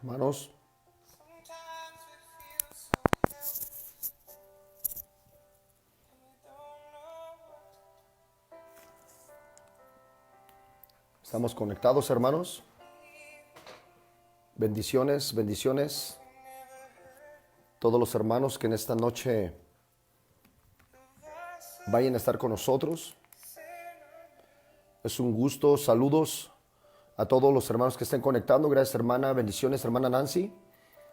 Hermanos, estamos conectados, hermanos. Bendiciones, bendiciones. Todos los hermanos que en esta noche vayan a estar con nosotros. Es un gusto, saludos a todos los hermanos que estén conectando. Gracias, hermana, bendiciones, hermana Nancy.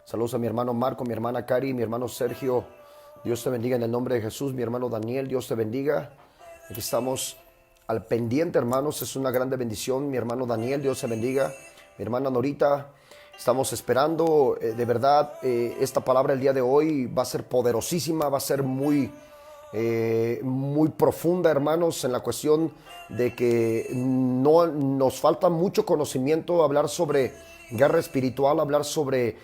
Saludos a mi hermano Marco, mi hermana Cari, mi hermano Sergio. Dios te bendiga en el nombre de Jesús. Mi hermano Daniel, Dios te bendiga. Aquí estamos al pendiente, hermanos. Es una grande bendición. Mi hermano Daniel, Dios te bendiga. Mi hermana Norita, estamos esperando. De verdad, esta palabra el día de hoy va a ser poderosísima, va a ser muy profunda, hermanos, en la cuestión de que no nos falta mucho conocimiento, hablar sobre guerra espiritual, hablar sobre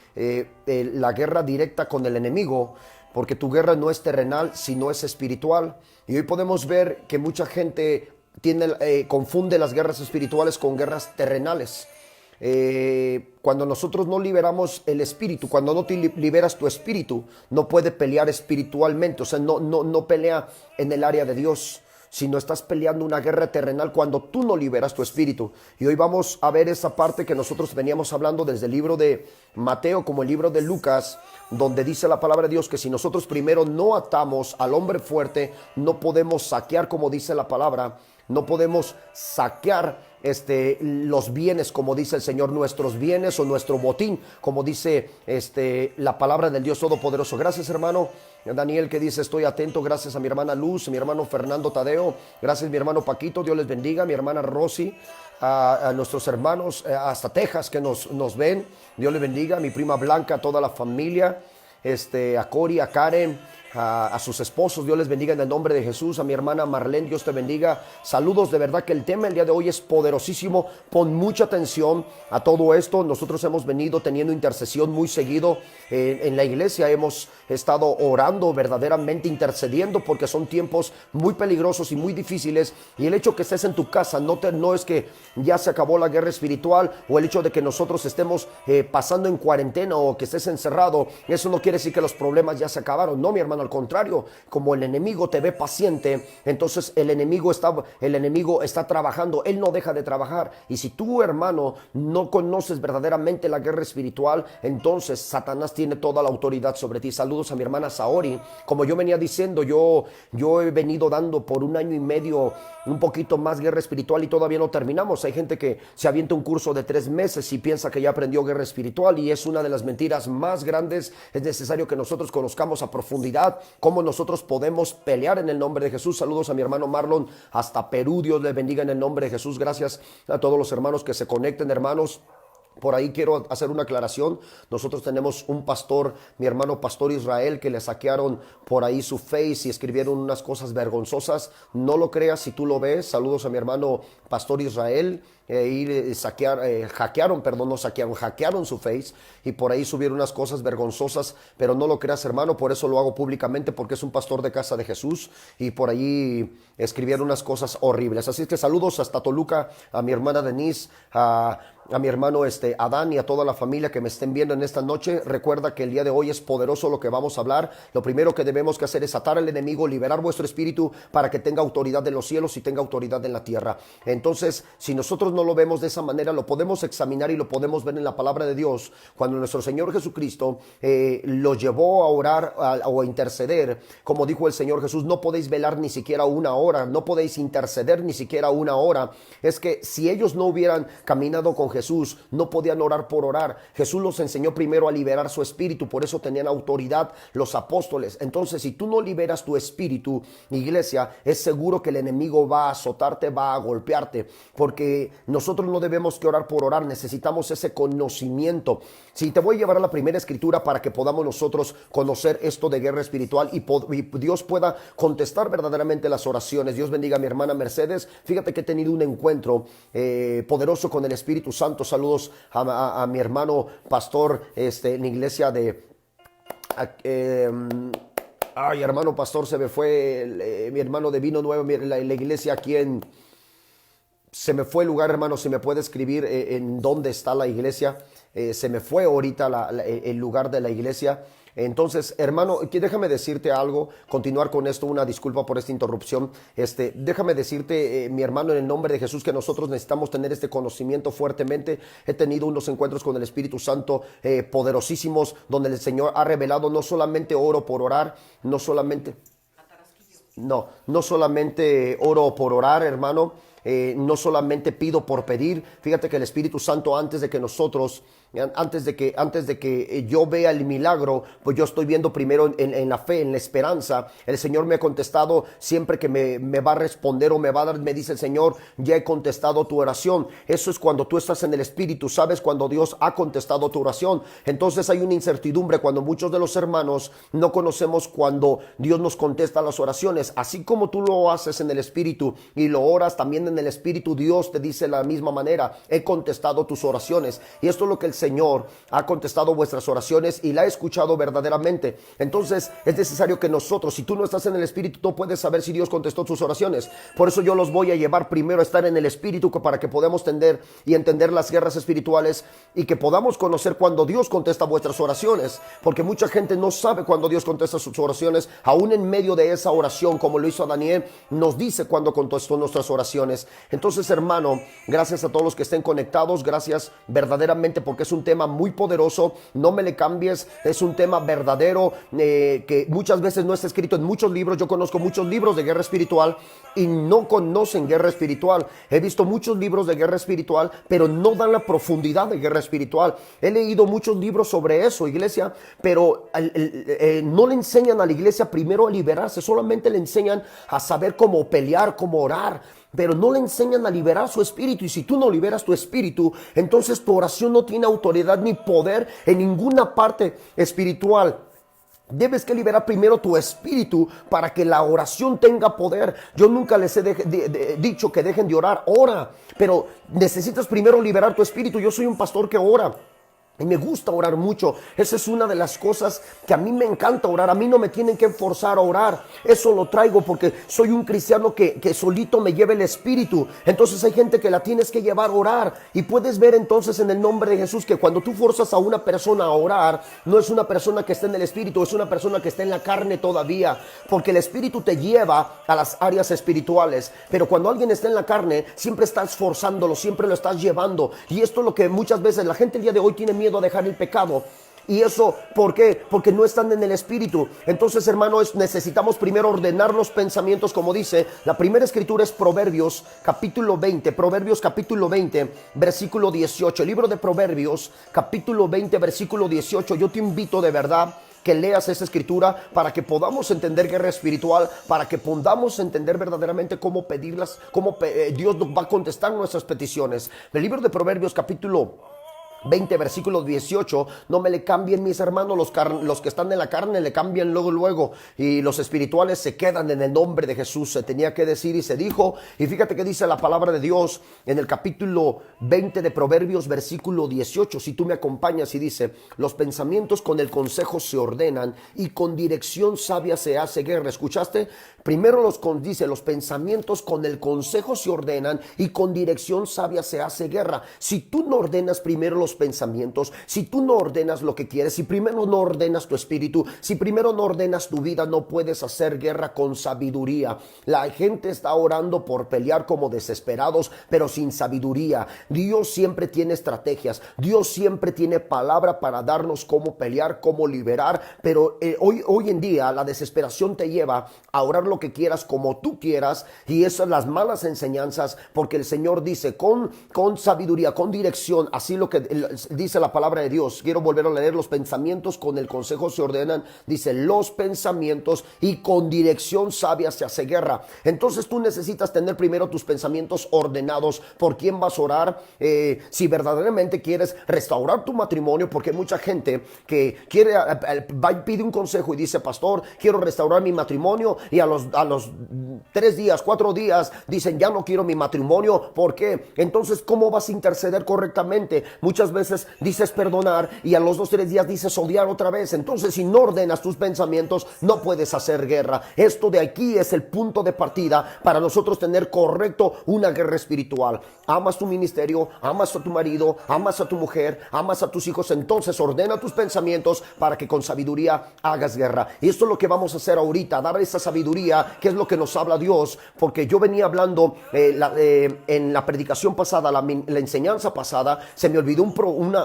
la guerra directa con el enemigo, porque tu guerra no es terrenal, sino es espiritual. Y hoy podemos ver que mucha gente confunde las guerras espirituales con guerras terrenales. Cuando nosotros no liberamos el espíritu, cuando no te liberas tu espíritu, no puede pelear espiritualmente, o sea, no pelea en el área de Dios, sino estás peleando una guerra terrenal cuando tú no liberas tu espíritu. Y hoy vamos a ver esa parte que nosotros veníamos hablando desde el libro de Mateo como el libro de Lucas, donde dice la palabra de Dios que si nosotros primero no atamos al hombre fuerte, no podemos saquear, como dice la palabra, no podemos saquear los bienes, como dice el Señor, nuestros bienes o nuestro botín, como dice la palabra del Dios Todopoderoso. Gracias, hermano Daniel, que dice estoy atento. Gracias a mi hermana Luz, mi hermano Fernando Tadeo. Gracias, mi hermano Paquito, Dios les bendiga. Mi hermana Rosy, a nuestros hermanos hasta Texas que nos ven, Dios les bendiga. Mi prima Blanca, a toda la familia, a Cori, a Karen, a sus esposos, Dios les bendiga en el nombre de Jesús. A mi hermana Marlene, Dios te bendiga. Saludos, de verdad que el tema el día de hoy es poderosísimo. Pon mucha atención a todo esto. Nosotros hemos venido teniendo intercesión muy seguido en la iglesia. Hemos estado orando, verdaderamente intercediendo, porque son tiempos muy peligrosos y muy difíciles. Y el hecho que estés en tu casa no es que ya se acabó la guerra espiritual, o el hecho de que nosotros estemos pasando en cuarentena o que estés encerrado, eso no quiere decir que los problemas ya se acabaron. No, mi hermano, al contrario, como el enemigo te ve paciente, entonces el enemigo está trabajando, él no deja de trabajar. Y si tú, hermano, no conoces verdaderamente la guerra espiritual, entonces Satanás tiene toda la autoridad sobre ti. Saludos a mi hermana Saori. Como yo venía diciendo, yo he venido dando por un año y medio un poquito más guerra espiritual y todavía no terminamos. Hay gente que se avienta un curso de 3 meses y piensa que ya aprendió guerra espiritual, y es una de las mentiras más grandes. Es necesario que nosotros conozcamos a profundidad cómo nosotros podemos pelear en el nombre de Jesús. Saludos a mi hermano Marlon hasta Perú, Dios le bendiga en el nombre de Jesús. Gracias a todos los hermanos que se conecten, hermanos. Por ahí quiero hacer una aclaración. Nosotros tenemos un pastor, mi hermano Pastor Israel, que le saquearon por ahí su face y escribieron unas cosas vergonzosas. No lo creas si tú lo ves. Saludos a mi hermano Pastor Israel. Hackearon su face y por ahí subieron unas cosas vergonzosas, pero no lo creas, hermano. Por eso lo hago públicamente, porque es un pastor de Casa de Jesús, y por ahí escribieron unas cosas horribles. Así que saludos hasta Toluca a mi hermana Denise, a mi hermano Adán, y a toda la familia que me estén viendo en esta noche. Recuerda que el día de hoy es poderoso lo que vamos a hablar. Lo primero que debemos que hacer es atar al enemigo, liberar vuestro espíritu para que tenga autoridad en los cielos y tenga autoridad en la tierra. Entonces, si nosotros no lo vemos de esa manera, lo podemos examinar y lo podemos ver en la palabra de Dios. Cuando nuestro Señor Jesucristo lo llevó a orar o a interceder, como dijo el Señor Jesús, no podéis velar ni siquiera una hora, no podéis interceder ni siquiera una hora. Es que si ellos no hubieran caminado con Jesús, no podían orar por orar. Jesús los enseñó primero a liberar su espíritu, por eso tenían autoridad los apóstoles. Entonces, si tú no liberas tu espíritu, iglesia, es seguro que el enemigo va a azotarte, va a golpearte, porque nosotros no debemos que orar por orar, necesitamos ese conocimiento. Si te voy a llevar a la primera escritura para que podamos nosotros conocer esto de guerra espiritual y Dios pueda contestar verdaderamente las oraciones. Dios bendiga a mi hermana Mercedes. Fíjate que he tenido un encuentro poderoso con el Espíritu Santo. Saludos a mi hermano pastor en la iglesia de ay, hermano pastor, se me fue mi hermano de Vino Nuevo, la iglesia aquí en Se me fue el lugar, hermano, si me puede escribir en dónde está la iglesia. Se me fue ahorita el lugar de la iglesia. Entonces, hermano, déjame decirte algo, continuar con esto, una disculpa por esta interrupción. Déjame decirte, mi hermano, en el nombre de Jesús, que nosotros necesitamos tener este conocimiento fuertemente. He tenido unos encuentros con el Espíritu Santo poderosísimos, donde el Señor ha revelado no solamente oro por orar, no solamente oro por orar, hermano. No solamente pido por pedir. Fíjate que el Espíritu Santo, antes de que yo vea el milagro, pues yo estoy viendo primero en la fe, en la esperanza. El Señor me ha contestado siempre que me va a responder o me va a dar, me dice el Señor, ya he contestado tu oración. Eso es cuando tú estás en el Espíritu, sabes cuando Dios ha contestado tu oración. Entonces hay una incertidumbre cuando muchos de los hermanos no conocemos cuando Dios nos contesta las oraciones. Así como tú lo haces en el Espíritu y lo oras también en el Espíritu, Dios te dice de la misma manera, he contestado tus oraciones. Y esto es lo que el Señor ha contestado vuestras oraciones y la he escuchado verdaderamente. Entonces es necesario que nosotros, si tú no estás en el Espíritu, no puedes saber si Dios contestó tus oraciones. Por eso yo los voy a llevar primero a estar en el Espíritu, para que podamos entender las guerras espirituales y que podamos conocer cuando Dios contesta vuestras oraciones, porque mucha gente no sabe cuando Dios contesta sus oraciones. Aún en medio de esa oración, como lo hizo a Daniel, nos dice cuando contestó nuestras oraciones. Entonces, hermano, gracias a todos los que estén conectados, gracias verdaderamente, porque es un tema muy poderoso. No me le cambies, es un tema verdadero, que muchas veces no está escrito en muchos libros. Yo conozco muchos libros de guerra espiritual y no conocen guerra espiritual. He visto muchos libros de guerra espiritual, pero no dan la profundidad de guerra espiritual. He leído muchos libros sobre eso, iglesia, pero no le enseñan a la iglesia primero a liberarse, solamente le enseñan a saber cómo pelear, cómo orar, pero no le enseñan a liberar su espíritu. Y si tú no liberas tu espíritu, entonces tu oración no tiene autoridad ni poder en ninguna parte espiritual. Debes que liberar primero tu espíritu para que la oración tenga poder. Yo nunca les he dicho que dejen de orar. Ora, pero necesitas primero liberar tu espíritu. Yo soy un pastor que ora y me gusta orar mucho. Esa es una de las cosas que a mí me encanta orar. A mí no me tienen que forzar a orar. Eso lo traigo porque soy un cristiano que solito me lleva el espíritu. Entonces hay gente que la tienes que llevar a orar. Y puedes ver entonces en el nombre de Jesús que cuando tú forzas a una persona a orar, no es una persona que está en el espíritu, es una persona que está en la carne todavía. Porque el espíritu te lleva a las áreas espirituales. Pero cuando alguien está en la carne, siempre estás forzándolo, siempre lo estás llevando. Y esto es lo que muchas veces la gente el día de hoy tiene miedo a dejar el pecado. Y eso, ¿por qué? Porque no están en el espíritu. Entonces, hermanos, necesitamos primero ordenar los pensamientos, como dice. La primera escritura es Proverbios capítulo 20, versículo 18. El libro de Proverbios capítulo 20, versículo 18. Yo te invito de verdad que leas esa escritura para que podamos entender guerra espiritual, para que podamos entender verdaderamente cómo pedirlas, cómo Dios va a contestar nuestras peticiones. El libro de Proverbios capítulo 20, versículo 18, no me le cambien, mis hermanos. Los que están en la carne le cambian luego, y los espirituales se quedan. En el nombre de Jesús se tenía que decir y se dijo. Y fíjate que dice la palabra de Dios en el capítulo 20 de Proverbios, versículo 18. Si tú me acompañas, y dice: los pensamientos con el consejo se ordenan, y con dirección sabia se hace guerra. ¿Escuchaste? Primero dice: los pensamientos con el consejo se ordenan, y con dirección sabia se hace guerra. Si tú no ordenas primero los pensamientos, si tú no ordenas lo que quieres, si primero no ordenas tu espíritu, si primero no ordenas tu vida, no puedes hacer guerra con sabiduría. La gente está orando por pelear como desesperados, pero sin sabiduría. Dios siempre tiene estrategias, Dios siempre tiene palabra para darnos cómo pelear, cómo liberar, pero hoy en día la desesperación te lleva a orar lo que quieras, como tú quieras, y esas son las malas enseñanzas, porque el Señor dice con sabiduría, con dirección, así lo que dice la palabra de Dios. Quiero volver a leer: los pensamientos con el consejo se ordenan, dice los pensamientos, y con dirección sabia se hace guerra. Entonces tú necesitas tener primero tus pensamientos ordenados. ¿Por quién vas a orar? Si verdaderamente quieres restaurar tu matrimonio, porque hay mucha gente que quiere, va y pide un consejo y dice: pastor, quiero restaurar mi matrimonio, y a los 3 días, 4 días dicen: ya no quiero mi matrimonio. ¿Por qué? Entonces, ¿cómo vas a interceder correctamente? Muchas muchas veces dices perdonar y a los 2-3 días dices odiar otra vez. Entonces, si no ordenas tus pensamientos, no puedes hacer guerra. Esto de aquí es el punto de partida para nosotros tener correcto una guerra espiritual. Amas tu ministerio, amas a tu marido, amas a tu mujer, amas a tus hijos. Entonces ordena tus pensamientos para que con sabiduría hagas guerra. Y esto es lo que vamos a hacer ahorita, dar esa sabiduría, que es lo que nos habla Dios. Porque yo venía hablando en la predicación pasada, la enseñanza pasada, se me olvidó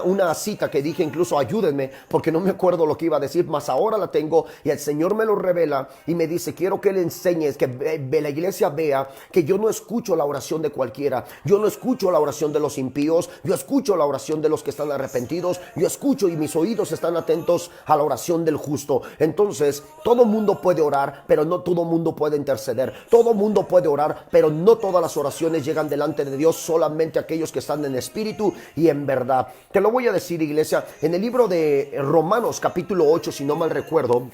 una cita que dije, incluso ayúdenme, porque no me acuerdo lo que iba a decir, mas ahora la tengo y el Señor me lo revela y me dice, quiero que le enseñes, que la iglesia vea que yo no escucho la oración de cualquiera, yo no escucho la oración de los impíos, yo escucho la oración de los que están arrepentidos, yo escucho y mis oídos están atentos a la oración del justo. Entonces, todo mundo puede orar, pero no todo mundo puede interceder. Todo mundo puede orar, pero no todas las oraciones llegan delante de Dios, solamente aquellos que están en espíritu y en verdad. Te lo voy a decir, iglesia, en el libro de Romanos capítulo 8, si no mal recuerdo,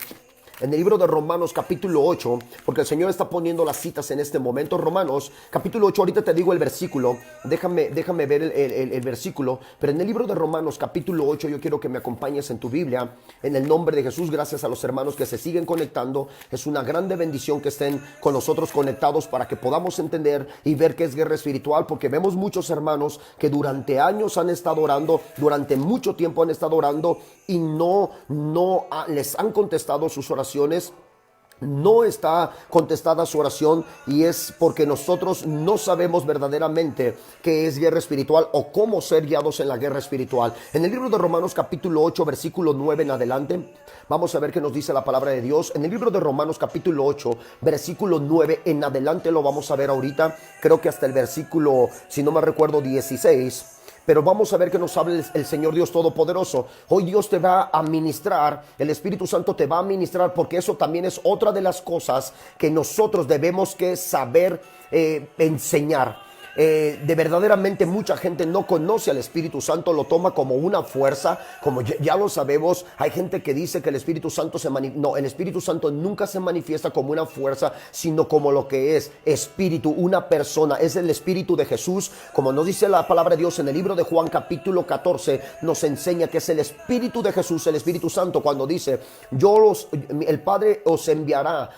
en el libro de Romanos capítulo 8, porque el Señor está poniendo las citas en este momento. Romanos capítulo 8, ahorita te digo el versículo, déjame ver el versículo, pero en el libro de Romanos capítulo 8 yo quiero que me acompañes en tu Biblia, en el nombre de Jesús. Gracias a los hermanos que se siguen conectando, es una grande bendición que estén con nosotros conectados para que podamos entender y ver qué es guerra espiritual, porque vemos muchos hermanos que durante años han estado orando, durante mucho tiempo han estado orando y no les han contestado sus oraciones. No está contestada su oración, y es porque nosotros no sabemos verdaderamente qué es guerra espiritual o cómo ser guiados en la guerra espiritual. En el libro de Romanos capítulo 8 versículo 9 en adelante, vamos a ver qué nos dice la palabra de Dios. En el libro de Romanos capítulo 8 versículo 9 en adelante, lo vamos a ver ahorita, creo que hasta el versículo, si no me recuerdo, 16. Pero vamos a ver que nos habla el Señor Dios Todopoderoso. Hoy Dios te va a ministrar, el Espíritu Santo te va a ministrar, porque eso también es otra de las cosas que nosotros debemos que saber enseñar. De verdaderamente mucha gente no conoce al Espíritu Santo, lo toma como una fuerza, como ya lo sabemos. Hay gente que dice que el Espíritu Santo no, el Espíritu Santo nunca se manifiesta como una fuerza, sino como lo que es espíritu, una persona. Es el Espíritu de Jesús, como nos dice la palabra de Dios en el libro de Juan capítulo 14, nos enseña que es el Espíritu de Jesús, el Espíritu Santo, cuando dice, el Padre os enviará,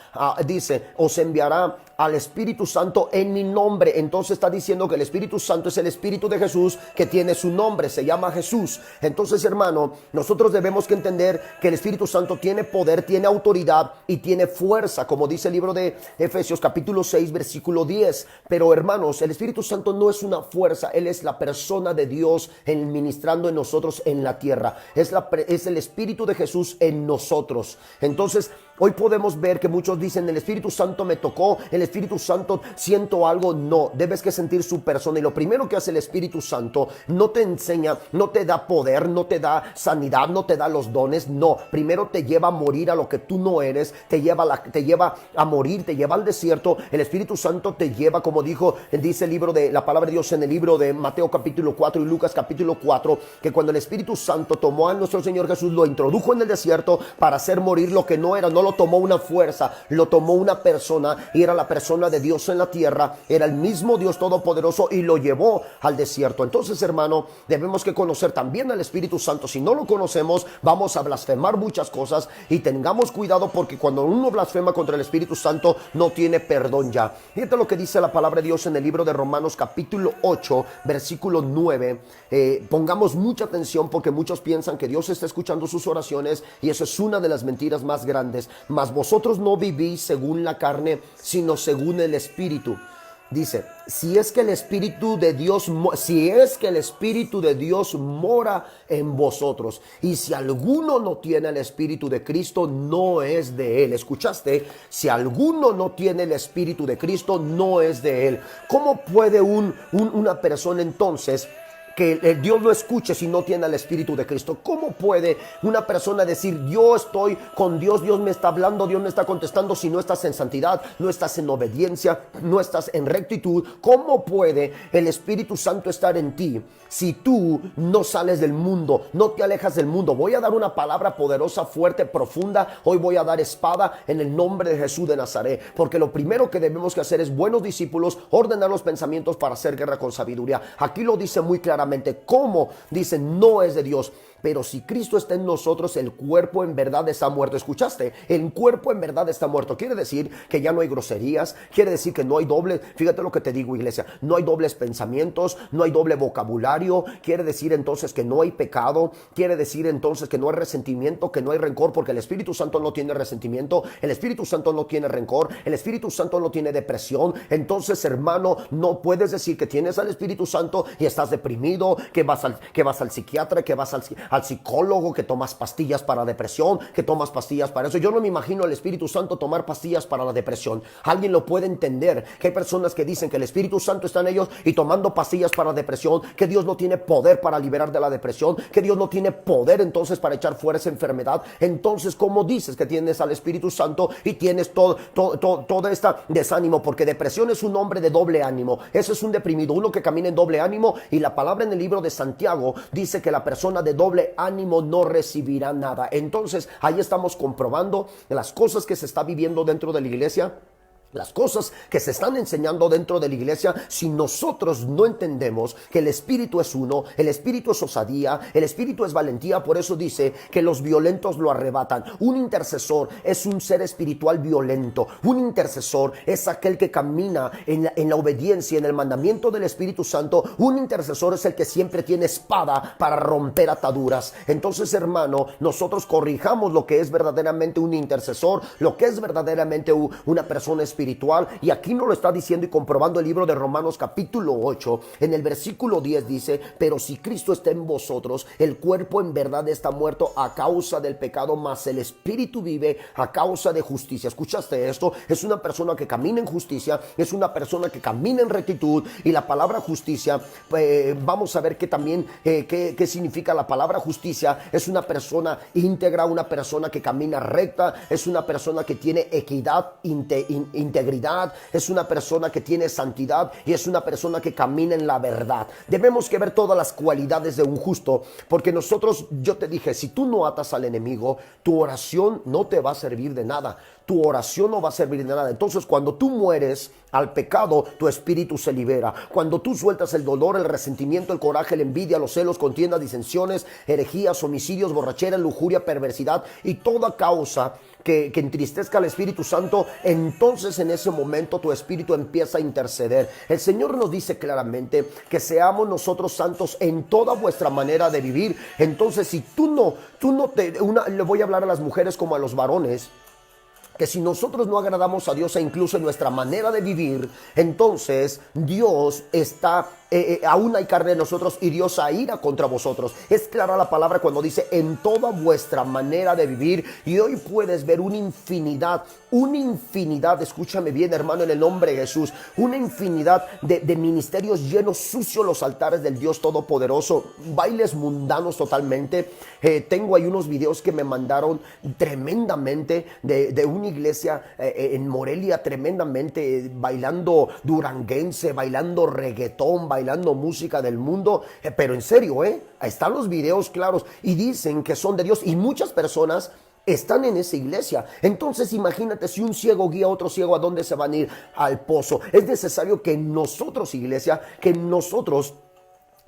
os enviará al Espíritu Santo en mi nombre. Entonces está diciendo que el Espíritu Santo es el Espíritu de Jesús, que tiene su nombre, se llama Jesús. Entonces, hermano, nosotros debemos que entender que el Espíritu Santo tiene poder, tiene autoridad y tiene fuerza, como dice el libro de Efesios capítulo 6 versículo 10. Pero, hermanos, el Espíritu Santo no es una fuerza, Él es la persona de Dios ministrando en nosotros en la tierra. Es el Espíritu de Jesús en nosotros. Entonces, hoy podemos ver que muchos dicen, el Espíritu Santo me tocó, el Espíritu Santo siento algo. No, debes que sentir su persona. Y lo primero que hace el Espíritu Santo, no te enseña, no te da poder, no te da sanidad, no te da los dones. No, primero te lleva a morir a lo que tú no eres, te lleva a morir, te lleva al desierto. El Espíritu Santo te lleva, como dice el libro de la palabra de Dios en el libro de Mateo capítulo 4 y Lucas capítulo 4, que cuando el Espíritu Santo tomó a nuestro Señor Jesús, lo introdujo en el desierto para hacer morir lo que no era. No lo tomó una fuerza, lo tomó una persona, y era la persona de Dios en la tierra, era el mismo Dios Todopoderoso, y lo llevó al desierto. Entonces, hermano, debemos que conocer también al Espíritu Santo. Si no lo conocemos, vamos a blasfemar muchas cosas, y tengamos cuidado, porque cuando uno blasfema contra el Espíritu Santo, no tiene perdón ya. Fíjate lo que dice la palabra de Dios en el libro de Romanos capítulo 8 versículo 9. Pongamos mucha atención, porque muchos piensan que Dios está escuchando sus oraciones, y eso es una de las mentiras más grandes. Mas vosotros no vivís según la carne, sino según el Espíritu. Dice, si es que el Espíritu de Dios mora en vosotros, y si alguno no tiene el Espíritu de Cristo, no es de él. ¿Escuchaste? Si alguno no tiene el Espíritu de Cristo, no es de él. ¿Cómo puede una persona entonces que Dios lo escuche si no tiene el Espíritu de Cristo? ¿Cómo puede una persona decir, yo estoy con Dios, Dios me está hablando, Dios me está contestando, si no estás en santidad, no estás en obediencia, no estás en rectitud? ¿Cómo puede el Espíritu Santo estar en ti si tú no sales del mundo, no te alejas del mundo? Voy a dar una palabra poderosa, fuerte, profunda. Hoy voy a dar espada en el nombre de Jesús de Nazaret, porque lo primero que debemos que hacer es, buenos discípulos, ordenar los pensamientos para hacer guerra con sabiduría. Aquí lo dice muy claramente claramente cómo dice no es de Dios. Pero si Cristo está en nosotros, el cuerpo en verdad está muerto. ¿Escuchaste? El cuerpo en verdad está muerto. Quiere decir que ya no hay groserías. Quiere decir que no hay doble. Fíjate lo que te digo, iglesia. No hay dobles pensamientos. No hay doble vocabulario. Quiere decir entonces que no hay pecado. Quiere decir entonces que no hay resentimiento, que no hay rencor, porque el Espíritu Santo no tiene resentimiento. El Espíritu Santo no tiene rencor. El Espíritu Santo no tiene depresión. Entonces, hermano, no puedes decir que tienes al Espíritu Santo y estás deprimido, que vas al psiquiatra, que vas al psicólogo, que tomas pastillas para depresión, que tomas pastillas para eso. Yo no me imagino al Espíritu Santo tomar pastillas para la depresión. Alguien lo puede entender, que hay personas que dicen que el Espíritu Santo está en ellos y tomando pastillas para depresión, que Dios no tiene poder para liberar de la depresión, que Dios no tiene poder entonces para echar fuera esa enfermedad. Entonces, ¿cómo dices que tienes al Espíritu Santo y tienes todo este desánimo? Porque depresión es un hombre de doble ánimo. Ese es un deprimido, uno que camina en doble ánimo, y la palabra en el libro de Santiago dice que la persona de doble ánimo no recibirá nada. Entonces ahí estamos comprobando las cosas que se está viviendo dentro de la iglesia, las cosas que se están enseñando dentro de la iglesia. Si nosotros no entendemos que el Espíritu es uno, el Espíritu es osadía, el Espíritu es valentía. Por eso dice que los violentos lo arrebatan. Un intercesor es un ser espiritual violento. Un intercesor es aquel que camina en la obediencia, en el mandamiento del Espíritu Santo. Un intercesor es el que siempre tiene espada para romper ataduras. Entonces, hermano, nosotros corrijamos lo que es verdaderamente un intercesor, lo que es verdaderamente una persona espiritual. Y aquí nos lo está diciendo y comprobando el libro de Romanos capítulo 8, en el versículo 10 dice: pero si Cristo está en vosotros, el cuerpo en verdad está muerto a causa del pecado, mas el espíritu vive a causa de justicia. ¿Escuchaste esto? Es una persona que camina en justicia, es una persona que camina en rectitud. Y la palabra justicia, vamos a ver que también qué significa la palabra justicia. Es una persona íntegra, una persona que camina recta, es una persona que tiene equidad, integridad, es una persona que tiene santidad y es una persona que camina en la verdad. Debemos que ver todas las cualidades de un justo, porque nosotros, yo te dije, si tú no atas al enemigo, tu oración no te va a servir de nada. Tu oración no va a servir de nada. Entonces, cuando tú mueres al pecado, tu espíritu se libera. Cuando tú sueltas el dolor, el resentimiento, el coraje, la envidia, los celos, contiendas, disensiones, herejías, homicidios, borrachera, lujuria, perversidad y toda causa que entristezca al Espíritu Santo, entonces en ese momento tu espíritu empieza a interceder. El Señor nos dice claramente que seamos nosotros santos en toda vuestra manera de vivir. Entonces, si le voy a hablar a las mujeres como a los varones, que si nosotros no agradamos a Dios e incluso en nuestra manera de vivir, entonces Dios está, aún hay carne en nosotros y Dios aira contra vosotros. Es clara la palabra cuando dice en toda vuestra manera de vivir. Y hoy puedes ver una infinidad, escúchame bien, hermano, en el nombre de Jesús, una infinidad de ministerios llenos, sucios los altares del Dios Todopoderoso, bailes mundanos totalmente. Tengo ahí unos videos que me mandaron tremendamente de una iglesia en Morelia, tremendamente bailando duranguense, bailando reggaetón, bailando música del mundo, pero en serio, están los videos claros y dicen que son de Dios, y muchas personas están en esa iglesia. Entonces imagínate, si un ciego guía a otro ciego, ¿a dónde se van a ir? Al pozo. Es necesario que nosotros, iglesia, que nosotros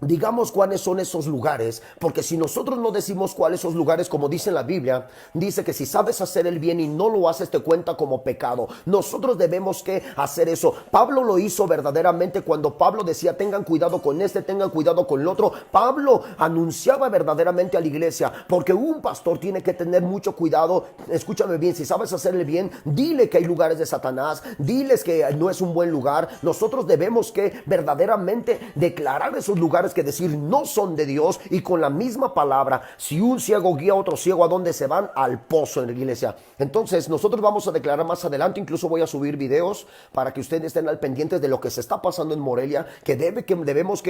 digamos cuáles son esos lugares, porque si nosotros no decimos cuáles son esos lugares, como dice en la Biblia, dice que si sabes hacer el bien y no lo haces, te cuenta como pecado. Nosotros debemos que hacer eso. Pablo lo hizo verdaderamente cuando Pablo decía: tengan cuidado con este, tengan cuidado con el otro. Pablo anunciaba verdaderamente a la iglesia, porque un pastor tiene que tener mucho cuidado. Escúchame bien, si sabes hacer el bien, dile que hay lugares de Satanás, diles que no es un buen lugar. Nosotros debemos que verdaderamente declarar esos lugares que decir no son de Dios, y con la misma palabra, si un ciego guía a otro ciego, ¿a dónde se van? Al pozo, en la iglesia. Entonces nosotros vamos a declarar más adelante, incluso voy a subir videos para que ustedes estén al pendiente de lo que se está pasando en Morelia, que debemos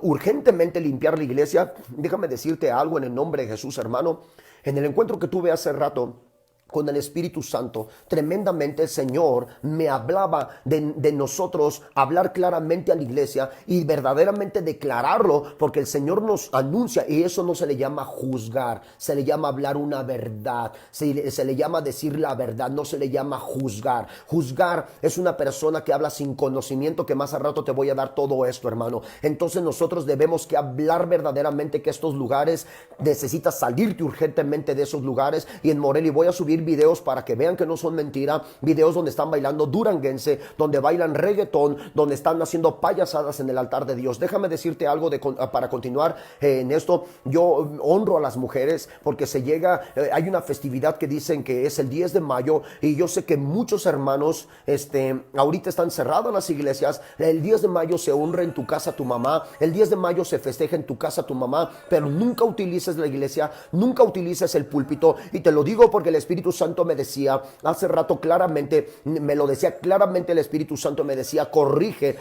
urgentemente limpiar la iglesia. Déjame decirte algo en el nombre de Jesús, hermano. En el encuentro que tuve hace rato con el Espíritu Santo. Tremendamente el Señor me hablaba de nosotros, hablar claramente a la iglesia y verdaderamente declararlo, porque el Señor nos anuncia, y eso no se le llama juzgar, se le llama hablar una verdad, se le llama decir la verdad, no se le llama juzgar. Juzgar es una persona que habla sin conocimiento, que más a rato te voy a dar todo esto, hermano. Entonces nosotros debemos que hablar verdaderamente que estos lugares, necesitas salirte urgentemente de esos lugares. Y en Morelia voy a subir videos para que vean que no son mentira, videos donde están bailando duranguense, donde bailan reggaetón, donde están haciendo payasadas en el altar de Dios. Déjame decirte algo para continuar en esto. Yo honro a las mujeres porque hay una festividad que dicen que es el 10 de mayo y yo sé que muchos hermanos ahorita están cerradas las iglesias. El 10 de mayo se honra en tu casa tu mamá, el 10 de mayo se festeja en tu casa tu mamá, pero nunca utilices la iglesia, nunca utilices el púlpito. Y te lo digo porque el Espíritu Santo me decía hace rato claramente, me lo decía claramente el Espíritu Santo, me decía corrige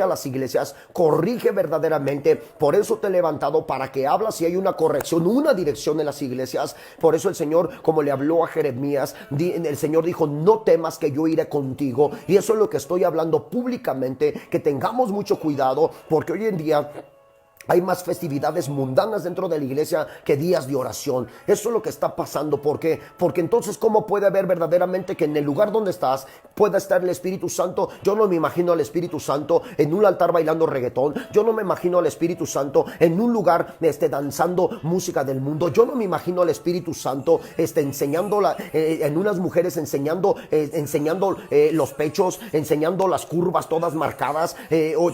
a las iglesias, corrige verdaderamente. Por eso te he levantado para que hablas si hay una corrección, una dirección en las iglesias. Por eso el Señor, como le habló a Jeremías, el Señor dijo no temas que yo iré contigo. Y eso es lo que estoy hablando públicamente, que tengamos mucho cuidado porque hoy en día hay más festividades mundanas dentro de la iglesia que días de oración. Eso es lo que está pasando. ¿Por qué? Porque entonces, ¿cómo puede haber verdaderamente que en el lugar donde estás pueda estar el Espíritu Santo? Yo no me imagino al Espíritu Santo en un altar bailando reggaetón. Yo no me imagino al Espíritu Santo en un lugar danzando música del mundo. Yo no me imagino al Espíritu Santo enseñando en unas mujeres enseñando los pechos, enseñando las curvas todas marcadas.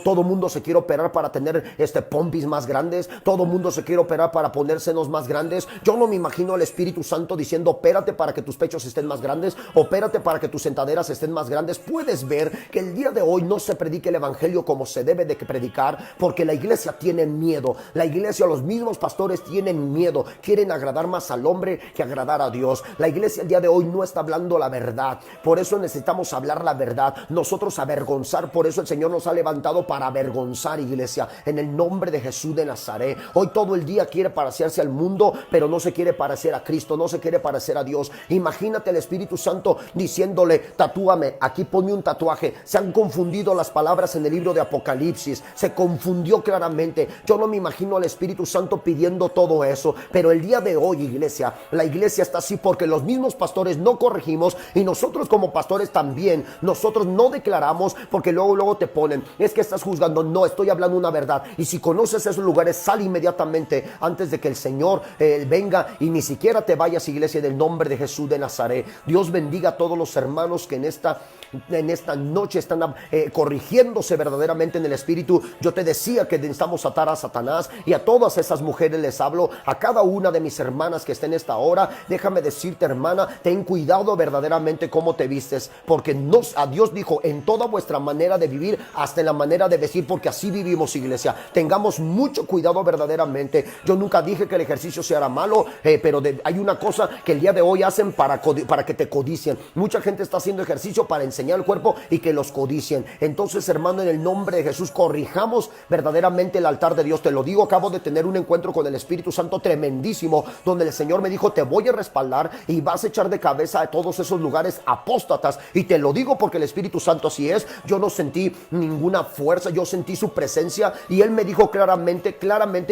Todo mundo se quiere operar para tener pompis más grandes, todo mundo se quiere operar para ponérsenos más grandes. Yo no me imagino al Espíritu Santo diciendo opérate para que tus pechos estén más grandes, opérate para que tus sentaderas estén más grandes. Puedes ver que el día de hoy no se predica el evangelio como se debe de predicar, porque la iglesia tiene miedo, la iglesia, los mismos pastores tienen miedo, quieren agradar más al hombre que agradar a Dios. La iglesia el día de hoy no está hablando la verdad, por eso necesitamos hablar la verdad, nosotros avergonzar. Por eso el Señor nos ha levantado para avergonzar, iglesia, en el nombre de Jesús de Nazaret. Hoy todo el día quiere parecerse al mundo, pero no se quiere parecer a Cristo, no se quiere parecer a Dios. Imagínate el Espíritu Santo diciéndole tatúame, aquí ponme un tatuaje. Se han confundido las palabras en el libro de Apocalipsis, se confundió claramente. Yo no me imagino al Espíritu Santo pidiendo todo eso, pero el día de hoy, iglesia, la iglesia está así porque los mismos pastores no corregimos, y nosotros como pastores también, nosotros no declaramos, porque luego te ponen, es que estás juzgando. No, estoy hablando una verdad. Y si conoces esos lugares, sal inmediatamente antes de que el Señor venga, y ni siquiera te vayas, iglesia, en el nombre de Jesús de Nazaret. Dios bendiga a todos los hermanos que en esta noche están corrigiéndose verdaderamente en el Espíritu. Yo te decía que necesitamos atar a Satanás, y a todas esas mujeres les hablo, a cada una de mis hermanas que está en esta hora. Déjame decirte, hermana, ten cuidado verdaderamente cómo te vistes, porque a Dios dijo en toda vuestra manera de vivir, hasta en la manera de vestir, porque así vivimos, iglesia. Tengamos mucho cuidado verdaderamente. Yo nunca dije que el ejercicio sea malo, pero hay una cosa que el día de hoy hacen para que te codicien. Mucha gente está haciendo ejercicio para enseñar el cuerpo y que los codicien. Entonces, hermano, en el nombre de Jesús, corrijamos verdaderamente el altar de Dios. Te lo digo, acabo de tener un encuentro con el Espíritu Santo tremendísimo, donde el Señor me dijo, te voy a respaldar y vas a echar de cabeza a todos esos lugares apóstatas. Y te lo digo porque el Espíritu Santo así es. Yo no sentí ninguna fuerza, yo sentí su presencia, y Él me dijo claramente,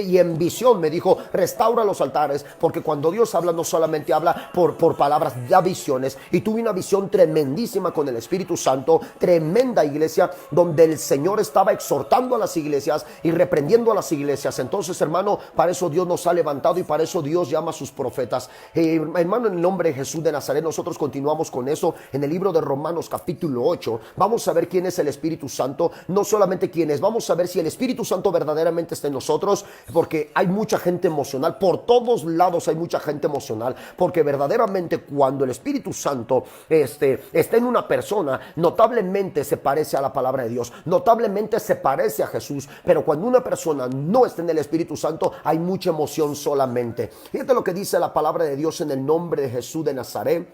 y en visión me dijo, restaura los altares, porque cuando Dios habla, no solamente habla por palabras, da visiones. Y tuve una visión tremendísima con el Espíritu Santo, tremenda, iglesia, donde el Señor estaba exhortando a las iglesias y reprendiendo a las iglesias. Entonces, hermano, para eso Dios nos ha levantado, y para eso Dios llama a sus profetas. Hermano, en el nombre de Jesús de Nazaret, nosotros continuamos con eso en el libro de Romanos capítulo 8. Vamos a ver quién es el Espíritu Santo, no solamente quién es, vamos a ver si el Espíritu Santo verdaderamente está en nosotros, porque hay mucha gente emocional, por todos lados hay mucha gente emocional, porque verdaderamente cuando el Espíritu Santo está en una persona, notablemente se parece a la palabra de Dios, notablemente se parece a Jesús. Pero cuando una persona no está en el Espíritu Santo, hay mucha emoción solamente. Fíjate lo que dice la palabra de Dios en el nombre de Jesús de Nazaret,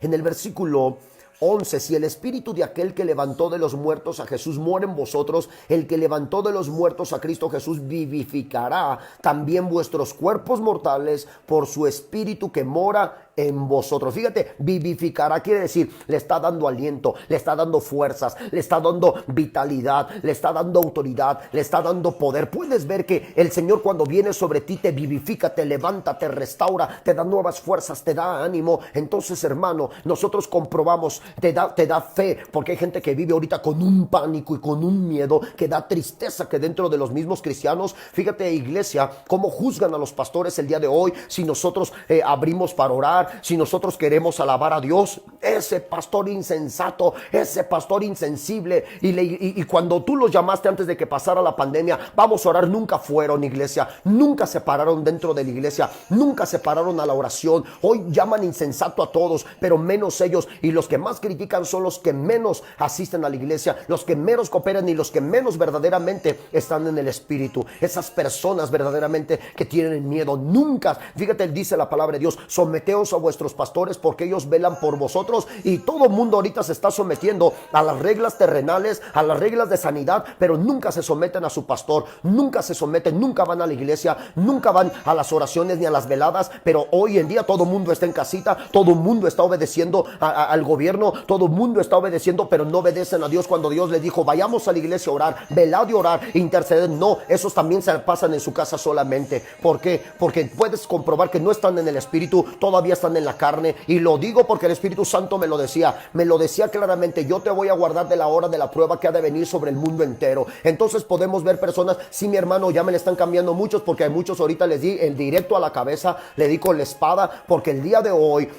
en el versículo 11, si el espíritu de aquel que levantó de los muertos a Jesús mora en vosotros, el que levantó de los muertos a Cristo Jesús vivificará también vuestros cuerpos mortales por su espíritu que mora en vosotros. Fíjate, vivificará quiere decir, le está dando aliento, le está dando fuerzas, le está dando vitalidad, le está dando autoridad, le está dando poder. Puedes ver que el Señor cuando viene sobre ti te vivifica, te levanta, te restaura, te da nuevas fuerzas, te da ánimo. Entonces, hermano, nosotros comprobamos, te da fe, porque hay gente que vive ahorita con un pánico y con un miedo que da tristeza, que dentro de los mismos cristianos, fíjate, iglesia, cómo juzgan a los pastores el día de hoy. Si nosotros abrimos para orar, si nosotros queremos alabar a Dios, ese pastor insensato, ese pastor insensible, y cuando tú los llamaste antes de que pasara la pandemia, vamos a orar, nunca fueron, iglesia, nunca se pararon dentro de la iglesia, nunca se pararon a la oración. Hoy llaman insensato a todos, pero menos ellos, y los que más critican son los que menos asisten a la iglesia, los que menos cooperan y los que menos verdaderamente están en el Espíritu. Esas personas verdaderamente que tienen miedo, nunca, fíjate, dice la palabra de Dios, someteos a vuestros pastores porque ellos velan por vosotros. Y todo mundo ahorita se está sometiendo a las reglas terrenales, a las reglas de sanidad, pero nunca se someten a su pastor, nunca se someten, nunca van a la iglesia, nunca van a las oraciones ni a las veladas. Pero hoy en día todo mundo está en casita, todo mundo está obedeciendo al gobierno, todo mundo está obedeciendo, pero no obedecen a Dios. Cuando Dios les dijo, vayamos a la iglesia a orar, velad y orar, interceder, no, esos también se pasan en su casa solamente. ¿Por qué? Porque puedes comprobar que no están en el Espíritu, todavía están en la carne. Y lo digo porque el Espíritu Santo me lo decía claramente: yo te voy a guardar de la hora de la prueba que ha de venir sobre el mundo entero. Entonces podemos ver personas, sí, mi hermano, ya me le están cambiando muchos, porque hay muchos ahorita les di el directo a la cabeza, le di con la espada, porque el día de hoy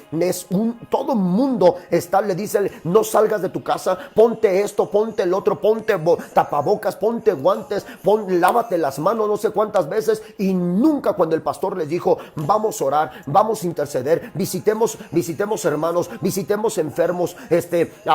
todo el mundo le dice, no salgas de tu casa, ponte esto, ponte el otro, ponte tapabocas, ponte guantes, lávate las manos no sé cuántas veces, y nunca cuando el pastor les dijo, vamos a orar, vamos a interceder, visitemos hermanos, visitemos enfermos,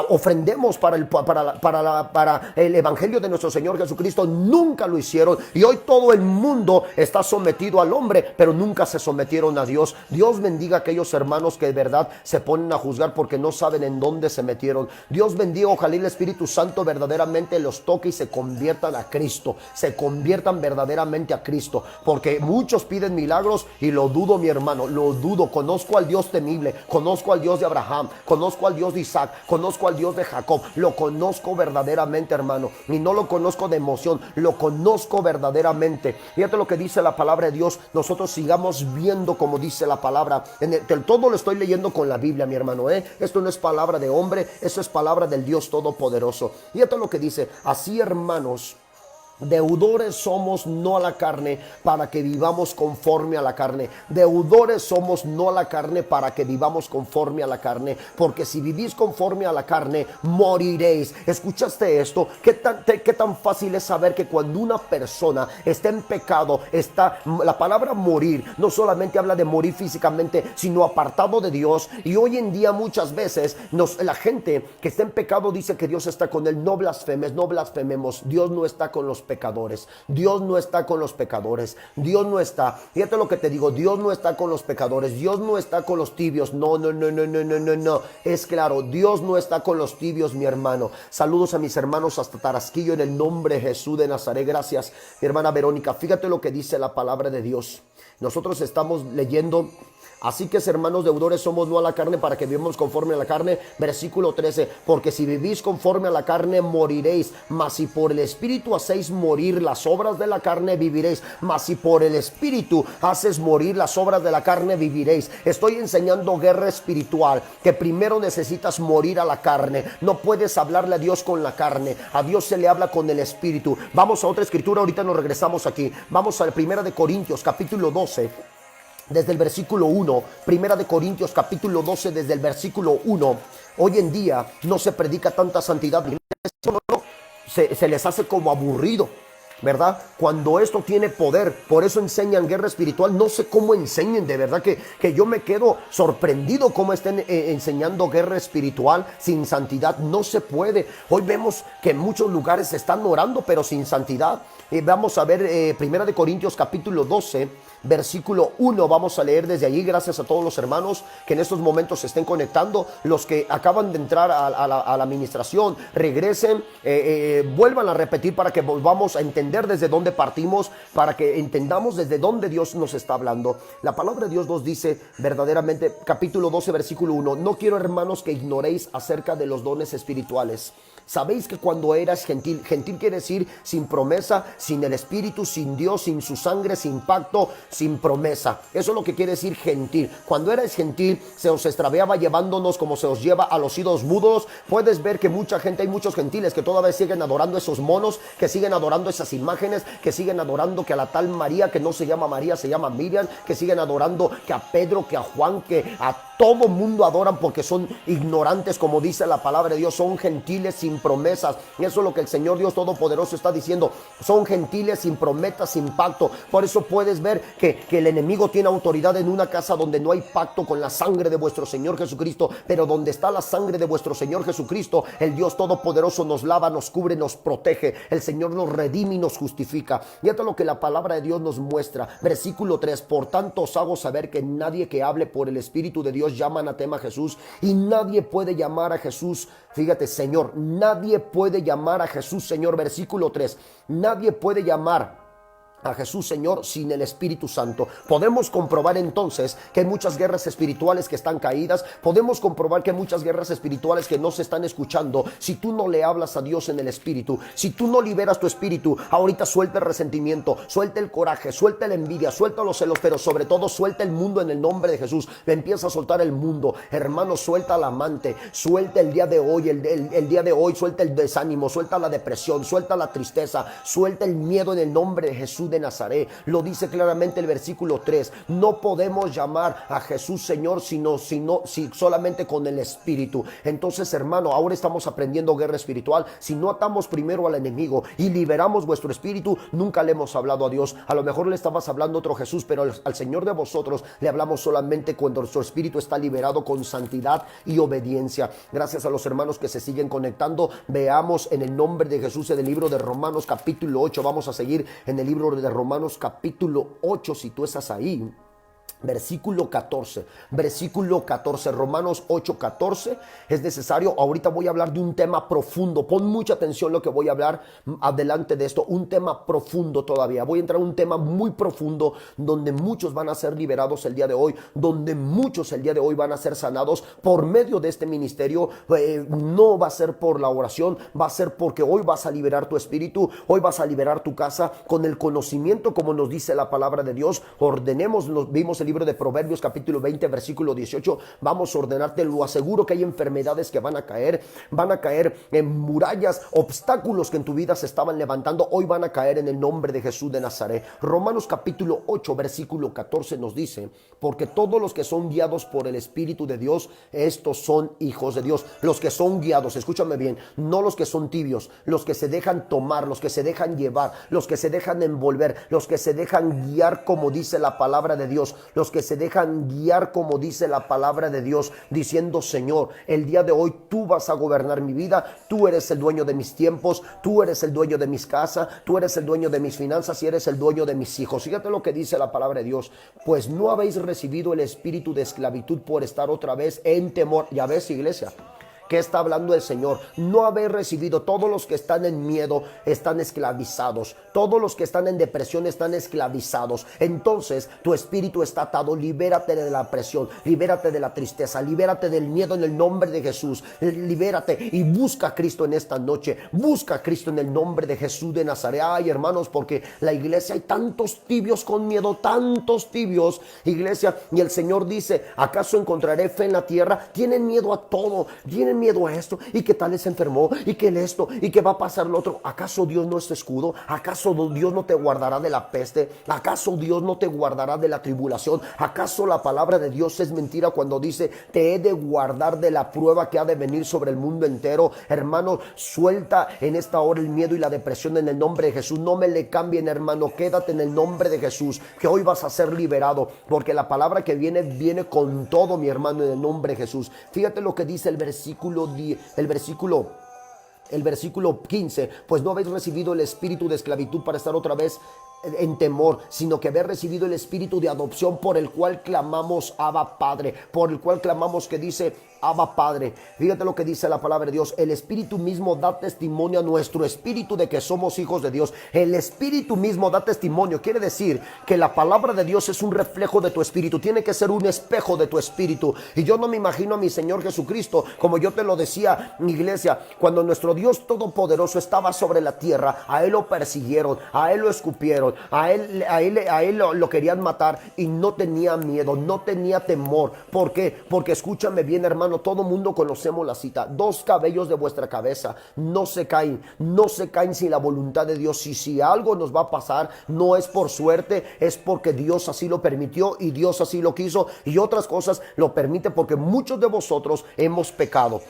ofrendemos para el evangelio de nuestro Señor Jesucristo, nunca lo hicieron. Y hoy todo el mundo está sometido al hombre, pero nunca se sometieron a Dios. Dios bendiga a aquellos hermanos que de verdad se ponen a juzgar porque no saben en dónde se metieron. Dios bendiga, ojalá el Espíritu Santo verdaderamente los toque y se conviertan a Cristo, se conviertan verdaderamente a Cristo, porque muchos piden milagros y lo dudo, mi hermano, lo dudo. Conozco al Dios temible, conozco al Dios de Abraham, conozco al Dios de Isaac, conozco al Dios de Jacob, lo conozco verdaderamente, hermano, y no lo conozco de emoción, lo conozco verdaderamente. Fíjate lo que dice la palabra de Dios. Nosotros sigamos viendo como dice la palabra. Todo lo estoy leyendo con la Biblia, mi hermano, esto no es palabra de hombre, eso es palabra del Dios Todopoderoso. Fíjate lo que dice: así, hermanos, deudores somos no a la carne, para que vivamos conforme a la carne. Deudores somos no a la carne, para que vivamos conforme a la carne, porque si vivís conforme a la carne, moriréis. ¿Escuchaste esto? ¿Qué tan fácil es saber que cuando una persona está en pecado, la palabra morir no solamente habla de morir físicamente, sino apartado de Dios? Y hoy en día muchas veces la gente que está en pecado dice que Dios está con él. No blasfemes, no blasfememos. Dios no está con los pecadores, Dios no está con los pecadores, Dios no está, fíjate lo que te digo, Dios no está con los pecadores, Dios no está con los tibios, no, es claro, Dios no está con los tibios, mi hermano. Saludos a mis hermanos hasta Tarasquillo en el nombre de Jesús de Nazaret. Gracias, mi hermana Verónica. Fíjate lo que dice la palabra de Dios. Nosotros estamos leyendo: así que, hermanos, deudores somos no a la carne, para que vivamos conforme a la carne. Versículo 13: porque si vivís conforme a la carne, moriréis, mas si por el Espíritu hacéis morir las obras de la carne, viviréis. Mas si por el Espíritu haces morir las obras de la carne, viviréis. Estoy enseñando guerra espiritual, que primero necesitas morir a la carne. No puedes hablarle a Dios con la carne, a Dios se le habla con el Espíritu. Vamos a otra escritura, ahorita nos regresamos aquí. Vamos a la 1 Corintios capítulo 12, desde el versículo 1, 1 Corintios capítulo 12, desde el versículo 1. Hoy en día no se predica tanta santidad, se les hace como aburrido, ¿verdad? Cuando esto tiene poder, por eso enseñan guerra espiritual. No sé cómo enseñen, de verdad que yo me quedo sorprendido cómo estén enseñando guerra espiritual sin santidad. No se puede. Hoy vemos que en muchos lugares se están orando, pero sin santidad. Vamos a ver 1 Corintios capítulo 12, versículo 1, vamos a leer desde allí. Gracias a todos los hermanos que en estos momentos se estén conectando, los que acaban de entrar a la administración, regresen, vuelvan a repetir para que volvamos a entender entender desde dónde partimos, para que entendamos desde dónde Dios nos está hablando. La palabra de Dios nos dice verdaderamente, capítulo 12, versículo 1, no quiero, hermanos, que ignoréis acerca de los dones espirituales. Sabéis que cuando eras gentil, gentil quiere decir sin promesa, sin el Espíritu, sin Dios, sin su sangre, sin pacto, sin promesa. Eso es lo que quiere decir gentil. Cuando eras gentil, se os extraviaba llevándonos como se os lleva a los ídolos mudos. Puedes ver que mucha gente, hay muchos gentiles que todavía siguen adorando esos monos, que siguen adorando esas imágenes, que siguen adorando que a la tal María, que no se llama María, se llama Miriam, que siguen adorando que a Pedro, que a Juan, que a todo mundo adoran porque son ignorantes, como dice la palabra de Dios, son gentiles sin promesas. Y eso es lo que el Señor Dios Todopoderoso está diciendo, son gentiles sin promesas, sin pacto. Por eso puedes ver que el enemigo tiene autoridad en una casa donde no hay pacto con la sangre de vuestro Señor Jesucristo, pero donde está la sangre de vuestro Señor Jesucristo, el Dios Todopoderoso nos lava, nos cubre, nos protege, el Señor nos redime y nos justifica. Y esto es lo que la palabra de Dios nos muestra. Versículo 3, por tanto os hago saber que nadie que hable por el Espíritu de Dios llama anatema a Jesús, y nadie puede llamar a Jesús, fíjate, Señor, nadie puede llamar a Jesús Señor. Versículo 3, nadie puede llamar a Jesús Señor sin el Espíritu Santo. Podemos comprobar entonces que hay muchas guerras espirituales que están caídas. Podemos comprobar que hay muchas guerras espirituales que no se están escuchando si tú no le hablas a Dios en el Espíritu. Si tú no liberas tu espíritu, ahorita suelta el resentimiento, suelta el coraje, suelta la envidia, suelta los celos, pero sobre todo suelta el mundo en el nombre de Jesús. Empieza a soltar el mundo, hermano. Suelta al amante, suelta el día de hoy, el día de hoy, suelta el desánimo, suelta la depresión, suelta la tristeza, suelta el miedo en el nombre de Jesús de Nazaret. Lo dice claramente el versículo 3. No podemos llamar a Jesús Señor si solamente con el Espíritu. Entonces, hermano, ahora estamos aprendiendo guerra espiritual. Si no atamos primero al enemigo y liberamos vuestro espíritu, nunca le hemos hablado a Dios. A lo mejor le estabas hablando a otro Jesús, pero al Señor de vosotros le hablamos solamente cuando nuestro espíritu está liberado con santidad y obediencia. Gracias a los hermanos que se siguen conectando. Veamos en el nombre de Jesús en el libro de Romanos capítulo 8. Vamos a seguir en el libro de Romanos capítulo 8, si tú estás ahí. Versículo 14, Romanos 8, 14. Es necesario, ahorita voy a hablar de un tema profundo. Pon mucha atención lo que voy a hablar adelante de esto. Un tema profundo todavía. Voy a entrar en un tema muy profundo donde muchos van a ser liberados el día de hoy, donde muchos el día de hoy van a ser sanados por medio de este ministerio. No va a ser por la oración, va a ser porque hoy vas a liberar tu espíritu, hoy vas a liberar tu casa con el conocimiento, como nos dice la palabra de Dios. Vimos el libro de Proverbios capítulo 20 versículo 18. Vamos a ordenarte, lo aseguro, que hay enfermedades que van a caer en murallas, obstáculos que en tu vida se estaban levantando, hoy van a caer en el nombre de Jesús de Nazaret. Romanos capítulo 8 versículo 14 nos dice, porque todos los que son guiados por el Espíritu de Dios, estos son hijos de Dios. Los que son guiados, escúchame bien, no los que son tibios, los que se dejan tomar, los que se dejan llevar, los que se dejan envolver, los que se dejan guiar como dice la palabra de Dios, los que se dejan guiar como dice la palabra de Dios, diciendo, Señor, el día de hoy tú vas a gobernar mi vida, tú eres el dueño de mis tiempos, tú eres el dueño de mis casas, tú eres el dueño de mis finanzas y eres el dueño de mis hijos. Fíjate lo que dice la palabra de Dios, pues no habéis recibido el espíritu de esclavitud por estar otra vez en temor. Ya ves, iglesia, ¿qué está hablando el Señor? No haber recibido. Todos los que están en miedo están esclavizados. Todos los que están en depresión están esclavizados. Entonces tu espíritu está atado. Libérate de la presión, libérate de la tristeza, libérate del miedo en el nombre de Jesús. Libérate y busca a Cristo en esta noche. Busca a Cristo en el nombre de Jesús de Nazaret. Ay, hermanos, porque la iglesia hay tantos tibios con miedo, tantos tibios, iglesia, y el Señor dice, ¿acaso encontraré fe en la tierra? Tienen miedo a todo, tienen miedo a esto, y que tal se enfermó, y que esto, y que va a pasar lo otro. ¿Acaso Dios no es tu escudo? ¿Acaso Dios no te guardará de la peste? ¿Acaso Dios no te guardará de la tribulación? ¿Acaso la palabra de Dios es mentira cuando dice, te he de guardar de la prueba que ha de venir sobre el mundo entero? Hermano, suelta en esta hora el miedo y la depresión en el nombre de Jesús. No me le cambien, hermano, quédate en el nombre de Jesús, que hoy vas a ser liberado, porque la palabra que viene con todo, mi hermano, en el nombre de Jesús. Fíjate lo que dice el versículo 15, pues no habéis recibido el espíritu de esclavitud para estar otra vez en temor, sino que haber recibido el espíritu de adopción por el cual clamamos Abba Padre, por el cual clamamos, que dice Abba Padre. Fíjate lo que dice la palabra de Dios: el espíritu mismo da testimonio a nuestro espíritu de que somos hijos de Dios. El espíritu mismo da testimonio, quiere decir que la palabra de Dios es un reflejo de tu espíritu, tiene que ser un espejo de tu espíritu. Y yo no me imagino a mi Señor Jesucristo, como yo te lo decía, mi iglesia, cuando nuestro Dios todopoderoso estaba sobre la tierra, a Él lo persiguieron, a Él lo escupieron, a él lo querían matar, y no tenía miedo, no tenía temor. ¿Por qué? Porque escúchame bien, hermano, todo mundo conocemos la cita: dos cabellos de vuestra cabeza no se caen, no se caen sin la voluntad de Dios. Y si algo nos va a pasar, no es por suerte, es porque Dios así lo permitió y Dios así lo quiso, y otras cosas lo permite porque muchos de vosotros hemos pecado.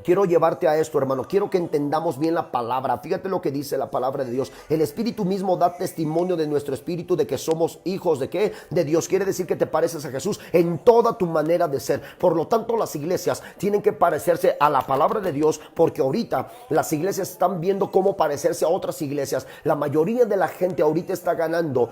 Quiero llevarte a esto, hermano. Quiero que entendamos bien la palabra. Fíjate lo que dice la palabra de Dios: el espíritu mismo da testimonio de nuestro espíritu de que somos hijos de ¿qué? De Dios. Quiere decir que te pareces a Jesús en toda tu manera de ser. Por lo tanto, las iglesias tienen que parecerse a la palabra de Dios, porque ahorita las iglesias están viendo cómo parecerse a otras iglesias. La mayoría de la gente ahorita está ganando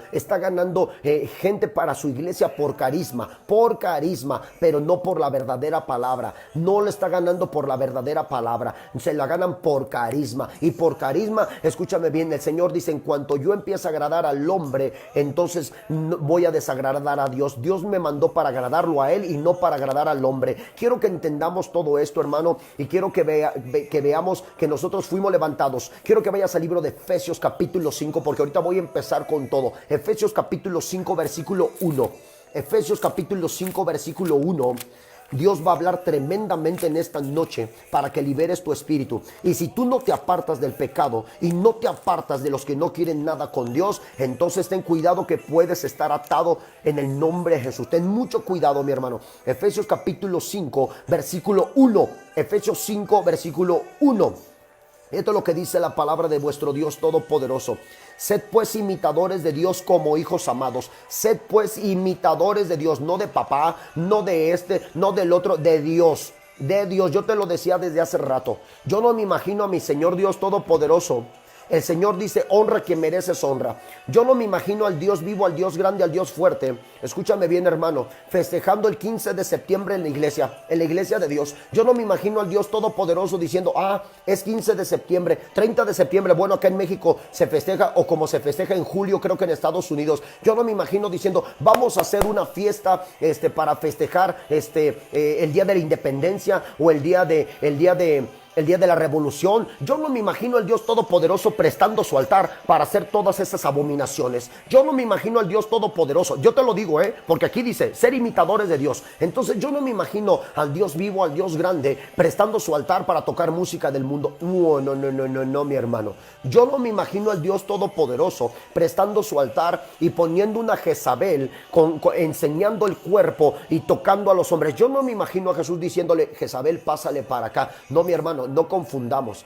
gente para su iglesia por carisma, pero no por la verdadera palabra. No le está ganando por la verdadera palabra, se la ganan por carisma. Y por carisma, escúchame bien, el Señor dice: en cuanto yo empiece a agradar al hombre, entonces voy a desagradar a Dios. Dios me mandó para agradarlo a Él y no para agradar al hombre. Quiero que entendamos todo esto, hermano, y quiero que veamos que nosotros fuimos levantados. Quiero que vayas al libro de Efesios capítulo 5, porque ahorita voy a empezar con todo. Efesios capítulo 5 versículo 1. Efesios capítulo 5 versículo 1. Dios va a hablar tremendamente en esta noche para que liberes tu espíritu. Y si tú no te apartas del pecado y no te apartas de los que no quieren nada con Dios, entonces ten cuidado, que puedes estar atado en el nombre de Jesús. Ten mucho cuidado, mi hermano. Efesios capítulo 5 versículo 1. Efesios 5 versículo 1. Esto es lo que dice la palabra de vuestro Dios todopoderoso: sed pues imitadores de Dios como hijos amados. Sed pues imitadores de Dios, no de papá, no de no del otro, de Dios. De Dios. Yo te lo decía desde hace rato. Yo no me imagino a mi Señor Dios todopoderoso. El Señor dice: honra a quien mereces honra. Yo no me imagino al Dios vivo, al Dios grande, al Dios fuerte. Escúchame bien, hermano, festejando el 15 de septiembre en la iglesia de Dios. Yo no me imagino al Dios todopoderoso diciendo: es 15 de septiembre, 30 de septiembre. Bueno, acá en México se festeja, o como se festeja en julio, creo que en Estados Unidos. Yo no me imagino diciendo: vamos a hacer una fiesta para festejar el día de la independencia, o el día de la revolución. Yo no me imagino al Dios todopoderoso prestando su altar para hacer todas esas abominaciones. Yo no me imagino al Dios todopoderoso. Yo te lo digo, porque aquí dice: ser imitadores de Dios. Entonces yo no me imagino al Dios vivo, al Dios grande, prestando su altar para tocar música del mundo. No, mi hermano. Yo no me imagino al Dios todopoderoso prestando su altar y poniendo una Jezabel enseñando el cuerpo y tocando a los hombres. Yo no me imagino a Jesús diciéndole: Jezabel, pásale para acá. No, mi hermano. No confundamos,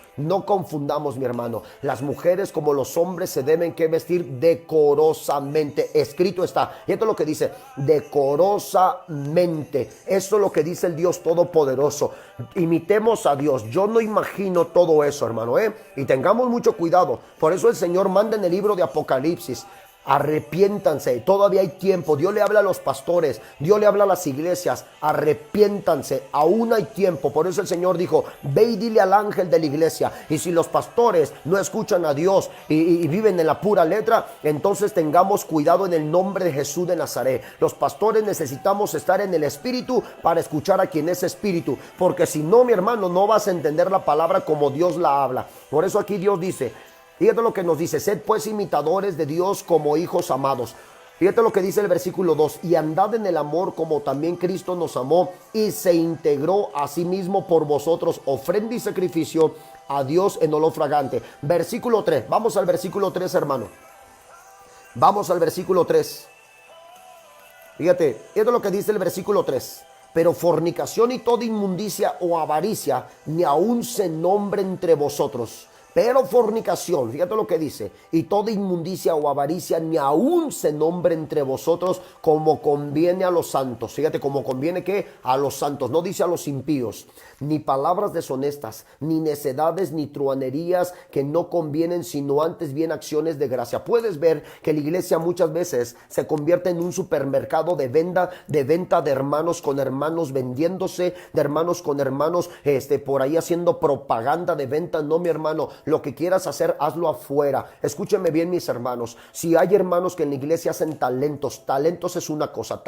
mi hermano. Las mujeres como los hombres se deben que vestir decorosamente. Escrito está. Y esto es lo que dice: decorosamente. Eso es lo que dice el Dios todopoderoso. Imitemos a Dios. Yo no imagino todo eso, hermano, y tengamos mucho cuidado. Por eso el Señor manda en el libro de Apocalipsis: arrepiéntanse, todavía hay tiempo. Dios le habla a los pastores, Dios le habla a las iglesias: arrepiéntanse, aún hay tiempo. Por eso el Señor dijo: ve y dile al ángel de la iglesia. Y si los pastores no escuchan a Dios y viven en la pura letra, entonces tengamos cuidado en el nombre de Jesús de Nazaret. Los pastores necesitamos estar en el espíritu para escuchar a quien es espíritu, porque si no, mi hermano, no vas a entender la palabra como Dios la habla. Por eso aquí Dios dice, fíjate lo que nos dice: sed pues imitadores de Dios como hijos amados. Fíjate lo que dice el versículo 2: y andad en el amor como también Cristo nos amó y se integró a sí mismo por vosotros, ofrenda y sacrificio a Dios en olor fragante. Versículo 3, vamos al versículo 3, hermano. Vamos al versículo 3. Fíjate, esto es lo que dice el versículo 3: pero fornicación y toda inmundicia o avaricia ni aun se nombre entre vosotros, Pero fornicación, fíjate lo que dice, y toda inmundicia o avaricia ni aún se nombre entre vosotros como conviene a los santos. Fíjate, como conviene que a los santos, no dice a los impíos. Ni palabras deshonestas, ni necedades, ni truanerías que no convienen, sino antes bien acciones de gracia. Puedes ver que la iglesia muchas veces se convierte en un supermercado de venta de hermanos con hermanos vendiéndose, de hermanos con hermanos, por ahí haciendo propaganda de venta. No, mi hermano, lo que quieras hacer, hazlo afuera. Escúcheme bien, mis hermanos. Si hay hermanos que en la iglesia hacen talentos es una cosa,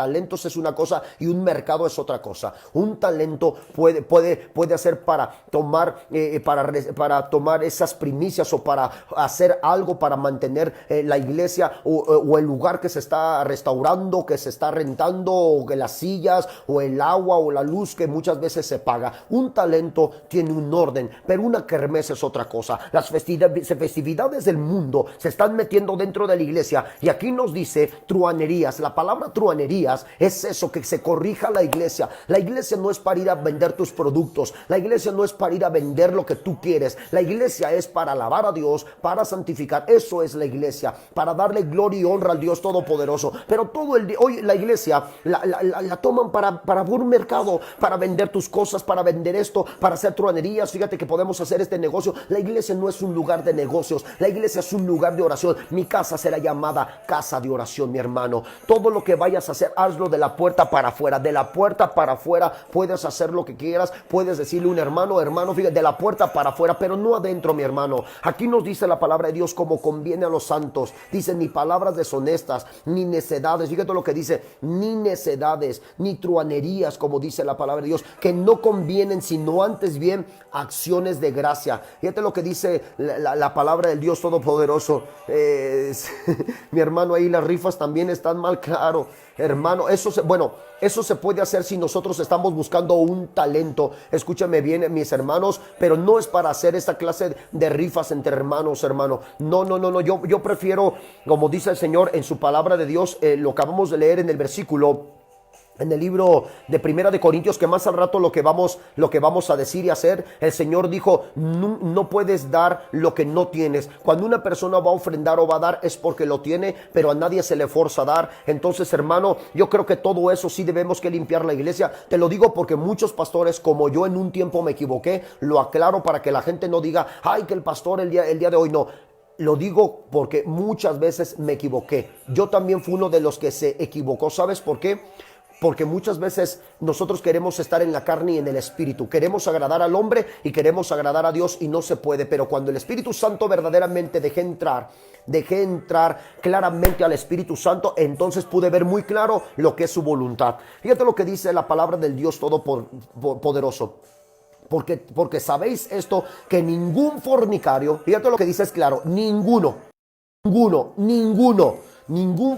y un mercado es otra cosa. Un talento puede hacer para tomar esas primicias, o para hacer algo para mantener la iglesia o el lugar que se está restaurando, que se está rentando, o que las sillas o el agua o la luz que muchas veces se paga. Un talento tiene un orden, pero una kermés es otra cosa. Las festividades del mundo se están metiendo dentro de la iglesia, y aquí nos dice truanerías. La palabra truanerías es eso, que se corrija la iglesia. La iglesia no es para ir a vender tus productos, la iglesia no es para ir a vender lo que tú quieres. La iglesia es para alabar a Dios, para santificar. Eso es la iglesia, para darle gloria y honra al Dios Todopoderoso. Pero todo el día, hoy la iglesia la toman para un mercado, para vender tus cosas, para vender esto, para hacer truanerías. Fíjate que podemos hacer este negocio. La iglesia no es un lugar de negocios, la iglesia es un lugar de oración. Mi casa será llamada casa de oración, mi hermano. Todo lo que vayas a hacer, hazlo de la puerta para afuera. De la puerta para afuera puedes hacer lo que quieras, puedes decirle a un hermano, fíjate, de la puerta para afuera, pero no adentro, mi hermano. Aquí nos dice la palabra de Dios como conviene a los santos. Dice, ni palabras deshonestas, ni necedades. Fíjate lo que dice, ni necedades, ni truanerías, como dice la palabra de Dios, que no convienen, sino antes bien acciones de gracia. Fíjate lo que dice la palabra del Dios Todopoderoso. Mi hermano, ahí las rifas también están mal, claro. Hermano, eso se puede hacer si nosotros estamos buscando un talento. Escúchame bien, mis hermanos, pero no es para hacer esta clase de rifas entre hermanos, hermano. No. Yo prefiero, como dice el Señor en su palabra de Dios, lo acabamos de leer en el versículo, en el libro de Primera de Corintios, que más al rato lo que vamos a decir y hacer. El Señor dijo, no puedes dar lo que no tienes. Cuando una persona va a ofrendar o va a dar, es porque lo tiene, pero a nadie se le forza a dar. Entonces, hermano, yo creo que todo eso sí debemos que limpiar la iglesia. Te lo digo porque muchos pastores, como yo en un tiempo me equivoqué, lo aclaro para que la gente no diga, ay, que el pastor el día de hoy no. Lo digo porque muchas veces me equivoqué. Yo también fui uno de los que se equivocó. ¿Sabes por qué? Porque muchas veces nosotros queremos estar en la carne y en el espíritu. Queremos agradar al hombre y queremos agradar a Dios, y no se puede. Pero cuando el Espíritu Santo verdaderamente dejé entrar claramente al Espíritu Santo, entonces pude ver muy claro lo que es su voluntad. Fíjate lo que dice la palabra del Dios Todopoderoso. Porque sabéis esto, que ningún fornicario, fíjate lo que dice, es claro, ningún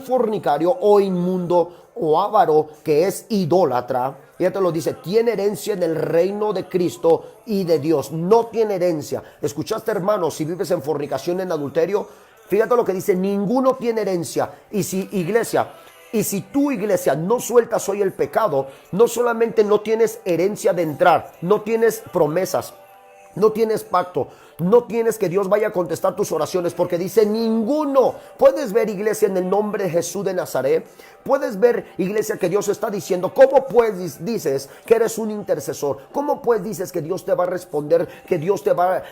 fornicario o inmundo o avaro, que es idólatra, fíjate lo dice, tiene herencia en el reino de Cristo y de Dios. No tiene herencia. ¿Escuchaste, hermano? Si vives en fornicación, en adulterio, fíjate lo que dice, ninguno tiene herencia. Y si tu iglesia no sueltas hoy el pecado, no solamente no tienes herencia de entrar, no tienes promesas, no tienes pacto, no tienes que Dios vaya a contestar tus oraciones, porque dice ninguno. Puedes ver, iglesia, en el nombre de Jesús de Nazaret. Puedes ver, iglesia, que Dios está diciendo, ¿cómo pues dices que eres un intercesor? ¿Cómo pues dices que Dios te va a responder, que Dios te va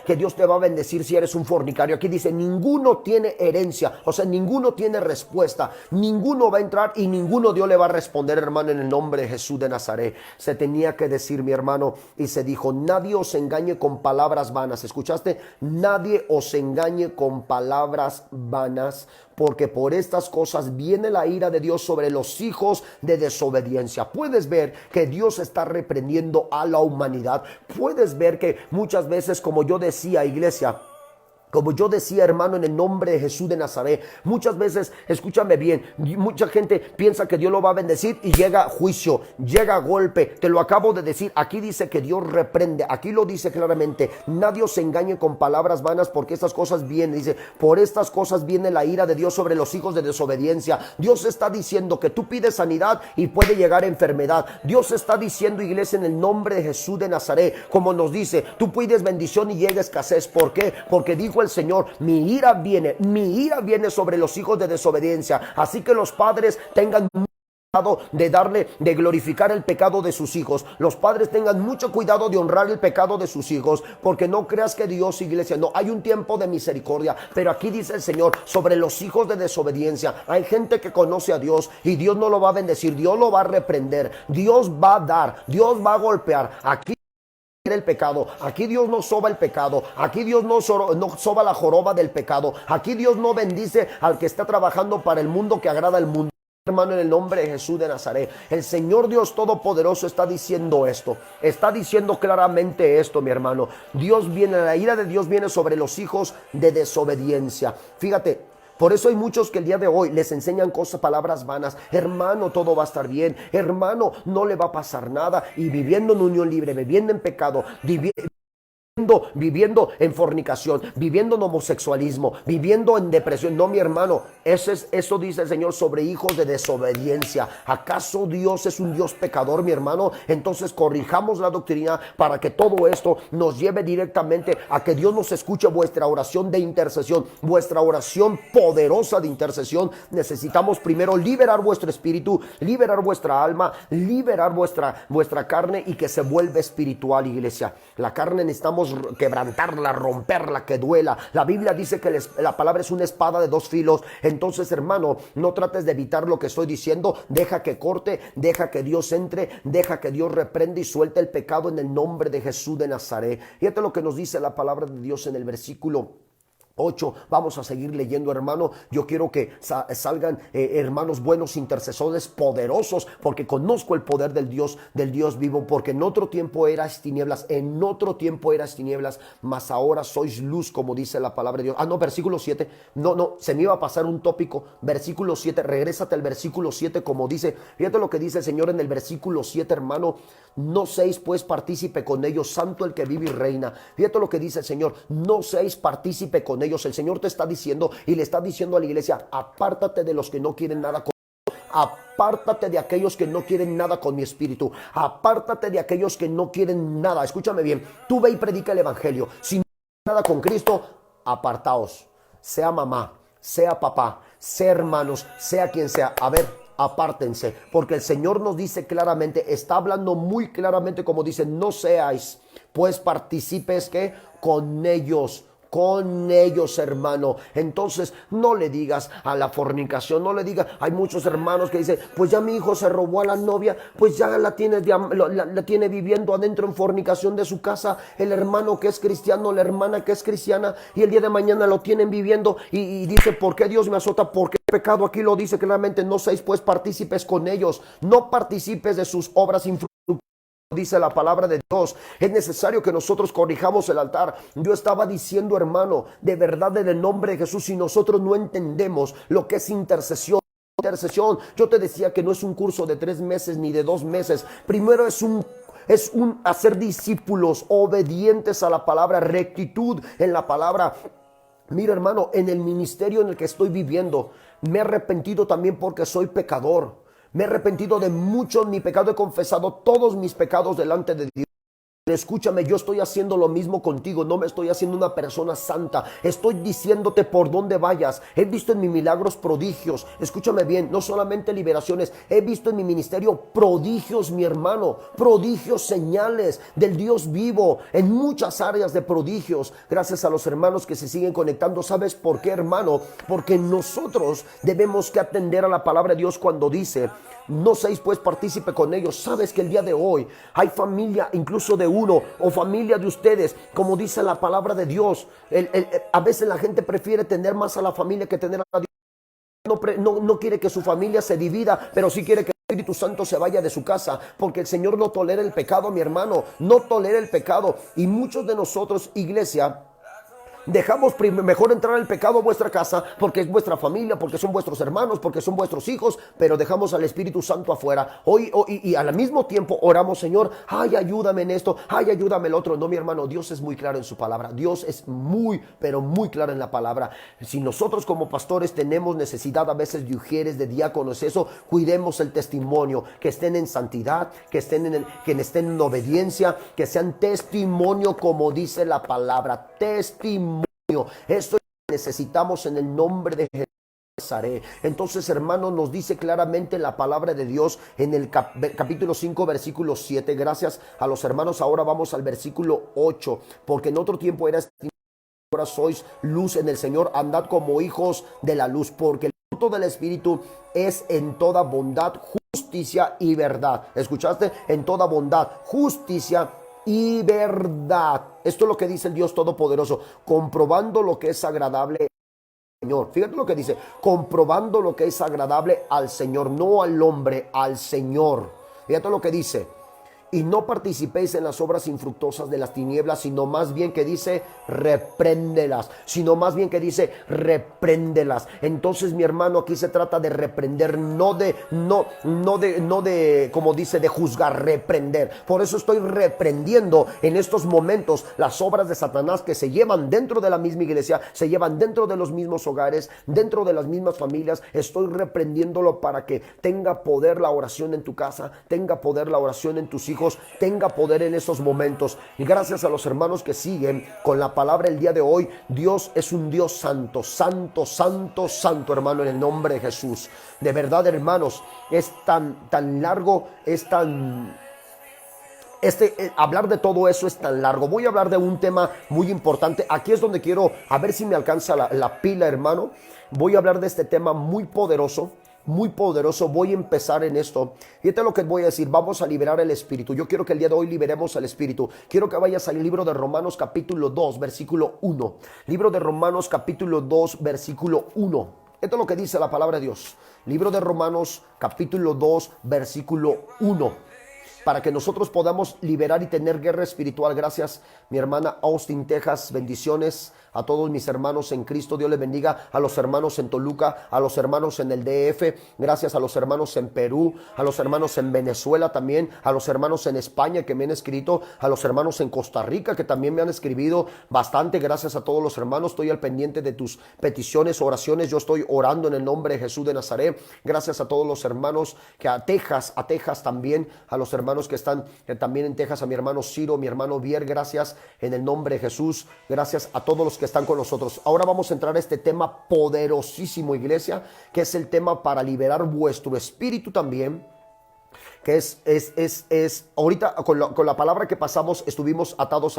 a bendecir si eres un fornicario? Aquí dice, ninguno tiene herencia, o sea, ninguno tiene respuesta, ninguno va a entrar y ninguno Dios le va a responder, hermano, en el nombre de Jesús de Nazaret. Se tenía que decir, mi hermano, y se dijo, nadie os engañe con palabras vanas. ¿Escuchaste? Nadie os engañe con palabras vanas, porque por estas cosas viene la ira de Dios sobre los hijos de desobediencia. Puedes ver que Dios está reprendiendo a la humanidad. Puedes ver que muchas veces, como yo decía, iglesia, Como yo decía, hermano, en el nombre de Jesús de Nazaret, muchas veces, escúchame bien, mucha gente piensa que Dios lo va a bendecir y llega juicio, llega golpe. Te lo acabo de decir, aquí dice que Dios reprende, aquí lo dice claramente, nadie os engañe con palabras vanas, porque estas cosas vienen, dice, por estas cosas viene la ira de Dios sobre los hijos de desobediencia. Dios está diciendo que tú pides sanidad y puede llegar enfermedad. Dios está diciendo, iglesia, en el nombre de Jesús de Nazaret, como nos dice, tú pides bendición y llega escasez. ¿Por qué? Porque dijo el Señor, mi ira viene sobre los hijos de desobediencia. Así que los padres tengan cuidado de glorificar el pecado de sus hijos. Los padres tengan mucho cuidado de honrar el pecado de sus hijos, porque no creas que Dios, iglesia, no, hay un tiempo de misericordia, pero aquí dice el Señor sobre los hijos de desobediencia. Hay gente que conoce a Dios y Dios no lo va a bendecir, Dios lo va a reprender, Dios va a dar, Dios va a golpear. Aquí el pecado, aquí Dios no soba el pecado, aquí Dios no soba la joroba del pecado, aquí Dios no bendice al que está trabajando para el mundo, que agrada al mundo. Hermano, en el nombre de Jesús de Nazaret, el Señor Dios Todopoderoso está diciendo esto, está diciendo claramente esto, mi hermano. Dios viene, la ira de Dios viene sobre los hijos de desobediencia. Fíjate, por eso hay muchos que el día de hoy les enseñan cosas, palabras vanas. Hermano, todo va a estar bien. Hermano, no le va a pasar nada. Y viviendo en unión libre, viviendo en pecado, viviendo en fornicación, viviendo en homosexualismo, viviendo en depresión. No, mi hermano, eso dice el Señor sobre hijos de desobediencia. ¿Acaso Dios es un Dios pecador, mi hermano? Entonces corrijamos la doctrina para que todo esto nos lleve directamente a que Dios nos escuche vuestra oración de intercesión, vuestra oración poderosa de intercesión. Necesitamos primero liberar vuestro espíritu, liberar vuestra alma, liberar vuestra carne, y que se vuelva espiritual, iglesia. La carne necesitamos quebrantarla, romperla, que duela. La Biblia dice que la palabra es una espada de dos filos. Entonces, hermano, no trates de evitar lo que estoy diciendo. Deja que corte, deja que Dios entre, deja que Dios reprenda y suelte el pecado en el nombre de Jesús de Nazaret. Fíjate lo que nos dice la palabra de Dios en el versículo 8. Vamos a seguir leyendo, hermano. Yo quiero que salgan hermanos buenos, intercesores poderosos, porque conozco el poder del Dios vivo. Porque en otro tiempo eras tinieblas, mas ahora sois luz, como dice la palabra de Dios. No, versículo 7. No, se me iba a pasar un tópico. Versículo 7, regrésate al versículo 7, como dice. Fíjate lo que dice el Señor en el versículo 7, hermano. No seáis pues partícipe con ellos, santo el que vive y reina. Fíjate lo que dice el Señor. No seáis partícipe con ellos. El Señor te está diciendo, y le está diciendo a la iglesia, apártate de los que no quieren nada con, apártate de aquellos que no quieren nada con mi espíritu, apártate de aquellos que no quieren nada. Escúchame bien, tú ve y predica el evangelio. Si no quieren nada con Cristo, apartaos. Sea mamá, sea papá, sea hermanos, sea quien sea. A ver, apártense, porque el Señor nos dice claramente, está hablando muy claramente, como dice, no seáis pues partícipes que con ellos, hermano. Entonces no le digas a la fornicación, no le digas. Hay muchos hermanos que dicen, pues ya mi hijo se robó a la novia, pues ya la tiene viviendo adentro en fornicación de su casa, el hermano que es cristiano, la hermana que es cristiana, y el día de mañana lo tienen viviendo y dice, ¿por qué Dios me azota? Porque el pecado, aquí lo dice claramente, no seáis pues partícipes con ellos, no participes de sus obras infructuosas. Dice la palabra de Dios, es necesario que nosotros corrijamos el altar. Yo estaba diciendo, hermano, de verdad, en el nombre de Jesús, si nosotros no entendemos lo que es intercesión, yo te decía que no es un curso de 3 meses ni de 2 meses. Primero es un hacer discípulos obedientes a la palabra, rectitud en la palabra. Mira, hermano, en el ministerio en el que estoy viviendo, me he arrepentido también porque soy pecador. Me he arrepentido de mucho mi pecado, he confesado todos mis pecados delante de Dios. Escúchame, yo estoy haciendo lo mismo contigo, no me estoy haciendo una persona santa, estoy diciéndote por dónde vayas. He visto en mis milagros prodigios, escúchame bien, no solamente liberaciones, he visto en mi ministerio prodigios, mi hermano, prodigios, señales del Dios vivo, en muchas áreas de prodigios, gracias a los hermanos que se siguen conectando. ¿Sabes por qué, hermano? Porque nosotros debemos que atender a la palabra de Dios cuando dice, no seáis pues partícipe con ellos. Sabes que el día de hoy hay familia, incluso de uno, o familia de ustedes, como dice la palabra de Dios. A veces la gente prefiere tener más a la familia que tener a Dios. No quiere que su familia se divida, pero sí quiere que el Espíritu Santo se vaya de su casa, porque el Señor no tolera el pecado, mi hermano, no tolera el pecado. Y muchos de nosotros, iglesia, Dejamos mejor entrar el pecado a vuestra casa porque es vuestra familia, porque son vuestros hermanos, porque son vuestros hijos, pero dejamos al Espíritu Santo afuera. Hoy, y al mismo tiempo oramos, Señor, ay, ayúdame en esto, ay, ayúdame en el otro. No, mi hermano, Dios es muy claro en su palabra. Dios es muy, pero muy claro en la palabra. Si nosotros como pastores tenemos necesidad a veces de ujieres, de diáconos, eso, cuidemos el testimonio, que estén en santidad, que estén en obediencia, que sean testimonio como dice la palabra, testimonio. Esto necesitamos en el nombre de Jesús. Entonces, hermano, nos dice claramente la palabra de Dios en el capítulo 5, versículo 7. Gracias a los hermanos. Ahora vamos al versículo 8. Porque en otro tiempo eras tinieblas, ahora sois luz en el Señor. Andad como hijos de la luz, porque el fruto del Espíritu es en toda bondad, justicia y verdad. ¿Escuchaste? En toda bondad, justicia y verdad. Esto es lo que dice el Dios Todopoderoso, comprobando lo que es agradable al Señor. Fíjate lo que dice, comprobando lo que es agradable al Señor, no al hombre, al Señor. Fíjate lo que dice, y no participéis en las obras infructuosas de las tinieblas, sino más bien que dice, repréndelas. Entonces, mi hermano, aquí se trata de reprender, no de, como dice, de juzgar, reprender. Por eso estoy reprendiendo en estos momentos las obras de Satanás que se llevan dentro de la misma iglesia, se llevan dentro de los mismos hogares, dentro de las mismas familias. Estoy reprendiéndolo para que tenga poder la oración en tu casa, tenga poder la oración en tus hijos, tenga poder en esos momentos. Y gracias a los hermanos que siguen con la palabra el día de hoy, Dios es un Dios santo, santo, santo, santo, hermano, en el nombre de Jesús. De verdad, hermanos, es tan largo, es tan... hablar de todo eso es tan largo. Voy a hablar de un tema muy importante. Aquí es donde quiero, a ver si me alcanza la pila, hermano. Voy a hablar de este tema muy poderoso. Muy poderoso. Voy a empezar en esto. Fíjate lo que voy a decir. Vamos a liberar el espíritu. Yo quiero que el día de hoy liberemos el espíritu. Quiero que vayas al libro de Romanos capítulo 2 versículo 1. Libro de Romanos capítulo 2 versículo 1. Esto es lo que dice la palabra de Dios. Libro de Romanos capítulo 2 versículo 1. Para que nosotros podamos liberar y tener guerra espiritual. Gracias, mi hermana Austin, Texas. Bendiciones a todos mis hermanos en Cristo. Dios les bendiga a los hermanos en Toluca, a los hermanos en el DF. Gracias a los hermanos en Perú, a los hermanos en Venezuela también, a los hermanos en España que me han escrito, a los hermanos en Costa Rica que también me han escribido bastante. Gracias a todos los hermanos. Estoy al pendiente de tus peticiones, oraciones. Yo estoy orando en el nombre de Jesús de Nazaret. Gracias a todos los hermanos que a Texas también, a los hermanos que están también en Texas, a mi hermano Ciro, mi hermano Vier. Gracias en el nombre de Jesús. Gracias a todos los que están con nosotros. Ahora vamos a entrar a este tema poderosísimo, iglesia, que es el tema para liberar vuestro espíritu también, que es ahorita con la palabra que pasamos estuvimos atamos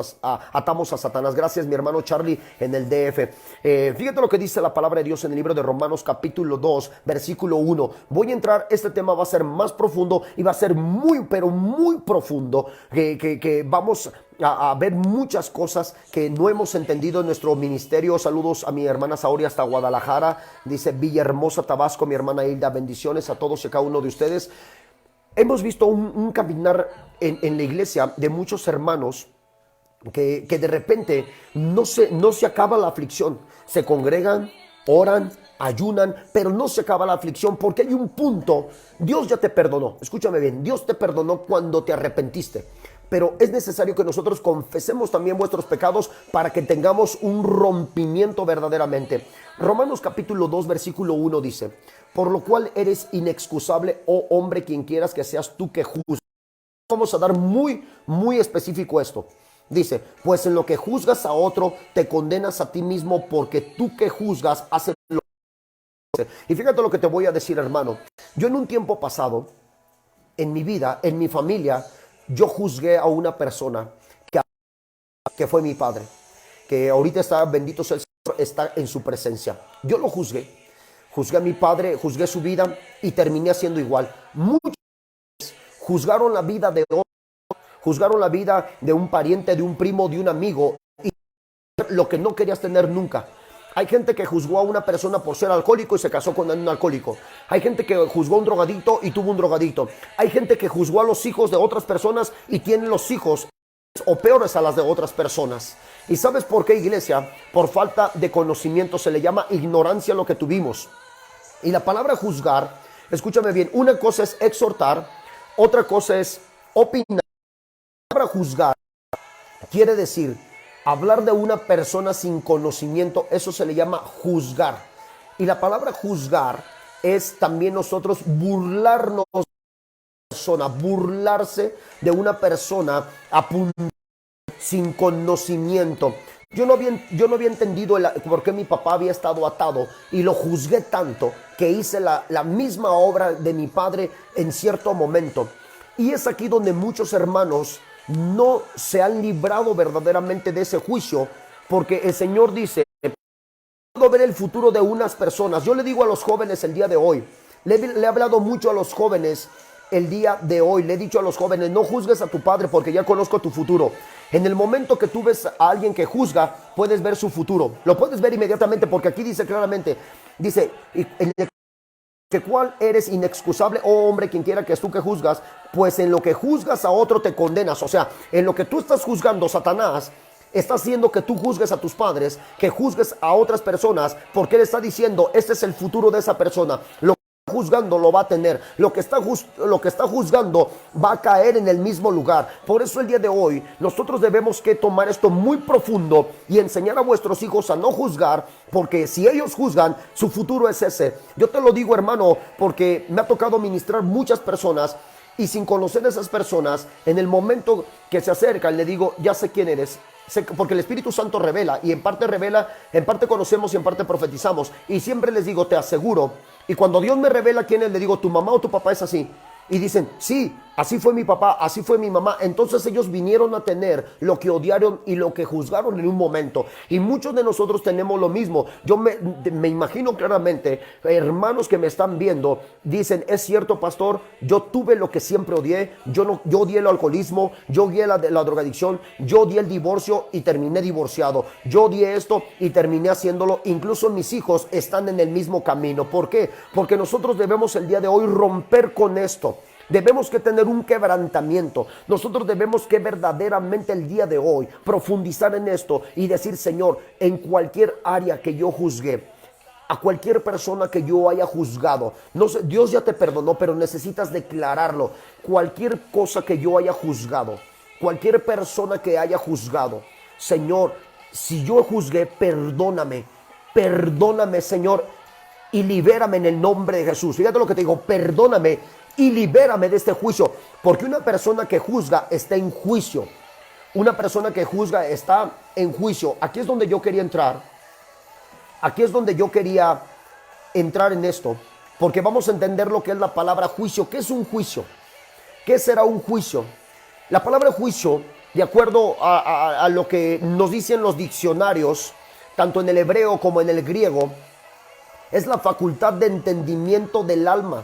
a Satanás. Gracias, mi hermano Charlie en el DF. Fíjate lo que dice la palabra de Dios en el libro de Romanos capítulo 2 versículo 1. Voy a entrar, este tema va a ser más profundo y va a ser muy, pero muy profundo, que vamos a ver muchas cosas que no hemos entendido en nuestro ministerio. Saludos a mi hermana Saori hasta Guadalajara, dice Villahermosa, Tabasco, mi hermana Hilda. Bendiciones a todos y a cada uno de ustedes. Hemos visto un caminar en la iglesia de muchos hermanos que de repente no se acaba la aflicción. Se congregan, oran, ayunan, pero no se acaba la aflicción porque hay un punto. Dios ya te perdonó. Escúchame bien, Dios te perdonó cuando te arrepentiste. Pero es necesario que nosotros confesemos también vuestros pecados para que tengamos un rompimiento verdaderamente. Romanos capítulo 2 versículo 1 dice: por lo cual eres inexcusable, oh hombre, quien quieras que seas tú que juzgas. Vamos a dar muy, muy específico esto. Dice, pues en lo que juzgas a otro, te condenas a ti mismo, porque tú que juzgas haces lo que haces. Y fíjate lo que te voy a decir, hermano. Yo en un tiempo pasado, en mi vida, en mi familia, yo juzgué a una persona que fue mi padre, que ahorita está, bendito sea el Señor, está en su presencia. Yo lo juzgué a mi padre, juzgué su vida y terminé haciendo igual. Muchos juzgaron la vida de otro, juzgaron la vida de un pariente, de un primo, de un amigo, y lo que no querías tener nunca. Hay gente que juzgó a una persona por ser alcohólico y se casó con un alcohólico. Hay gente que juzgó a un drogadito y tuvo un drogadito. Hay gente que juzgó a los hijos de otras personas y tiene los hijos o peores a las de otras personas. ¿Y sabes por qué, iglesia? Por falta de conocimiento. Se le llama ignorancia lo que tuvimos. Y la palabra juzgar, escúchame bien, una cosa es exhortar, otra cosa es opinar. La palabra juzgar quiere decir hablar de una persona sin conocimiento. Eso se le llama juzgar. Y la palabra juzgar es también nosotros burlarnos de una persona, burlarse de una persona sin conocimiento. Yo no había entendido por qué mi papá había estado atado y lo juzgué tanto que hice la misma obra de mi padre en cierto momento. Y es aquí donde muchos hermanos no se han librado verdaderamente de ese juicio, porque el Señor dice, puedo ver el futuro de unas personas. Yo le digo a los jóvenes el día de hoy, le he hablado mucho a los jóvenes el día de hoy, le he dicho a los jóvenes, no juzgues a tu padre porque ya conozco tu futuro. En el momento que tú ves a alguien que juzga, puedes ver su futuro, lo puedes ver inmediatamente, porque aquí dice claramente, dice, en el que cuál eres inexcusable, oh hombre, quien quiera que es tú que juzgas, pues en lo que juzgas a otro te condenas. O sea, en lo que tú estás juzgando, Satanás está haciendo que tú juzgues a tus padres, que juzgues a otras personas, porque él está diciendo, este es el futuro de esa persona. Lo que está juzgando lo va a tener, lo que está juzgando va a caer en el mismo lugar. Por eso el día de hoy nosotros debemos que tomar esto muy profundo y enseñar a vuestros hijos a no juzgar, porque si ellos juzgan, su futuro es ese. Yo te lo digo, hermano, porque me ha tocado ministrar muchas personas y sin conocer a esas personas, en el momento que se acercan, le digo, ya sé quién eres. Porque el Espíritu Santo revela, y en parte revela, en parte conocemos y en parte profetizamos. Y siempre les digo, te aseguro, y cuando Dios me revela quién es, le digo, tu mamá o tu papá es así. Y dicen, sí, así fue mi papá, así fue mi mamá. Entonces ellos vinieron a tener lo que odiaron y lo que juzgaron en un momento. Y muchos de nosotros tenemos lo mismo. Yo me imagino claramente, hermanos que me están viendo, dicen, es cierto, pastor, yo tuve lo que siempre odié. Yo odié el alcoholismo, yo odié la drogadicción, yo odié el divorcio y terminé divorciado. Yo odié esto y terminé haciéndolo. Incluso mis hijos están en el mismo camino. ¿Por qué? Porque nosotros debemos el día de hoy romper con esto. Debemos que tener un quebrantamiento. Nosotros debemos que verdaderamente el día de hoy profundizar en esto y decir, Señor, en cualquier área que yo juzgué, a cualquier persona que yo haya juzgado, no sé, Dios ya te perdonó, pero necesitas declararlo. Cualquier cosa que yo haya juzgado, cualquier persona que haya juzgado, Señor, si yo juzgué, perdóname, Señor, y libérame en el nombre de Jesús. Fíjate lo que te digo, perdóname y libérame de este juicio, porque una persona que juzga está en juicio. Una persona que juzga está en juicio. Aquí es donde yo quería entrar. Aquí es donde yo quería entrar en esto, porque vamos a entender lo que es la palabra juicio. ¿Qué es un juicio? ¿Qué será un juicio? La palabra juicio, de acuerdo a lo que nos dicen los diccionarios, tanto en el hebreo como en el griego, es la facultad de entendimiento del alma.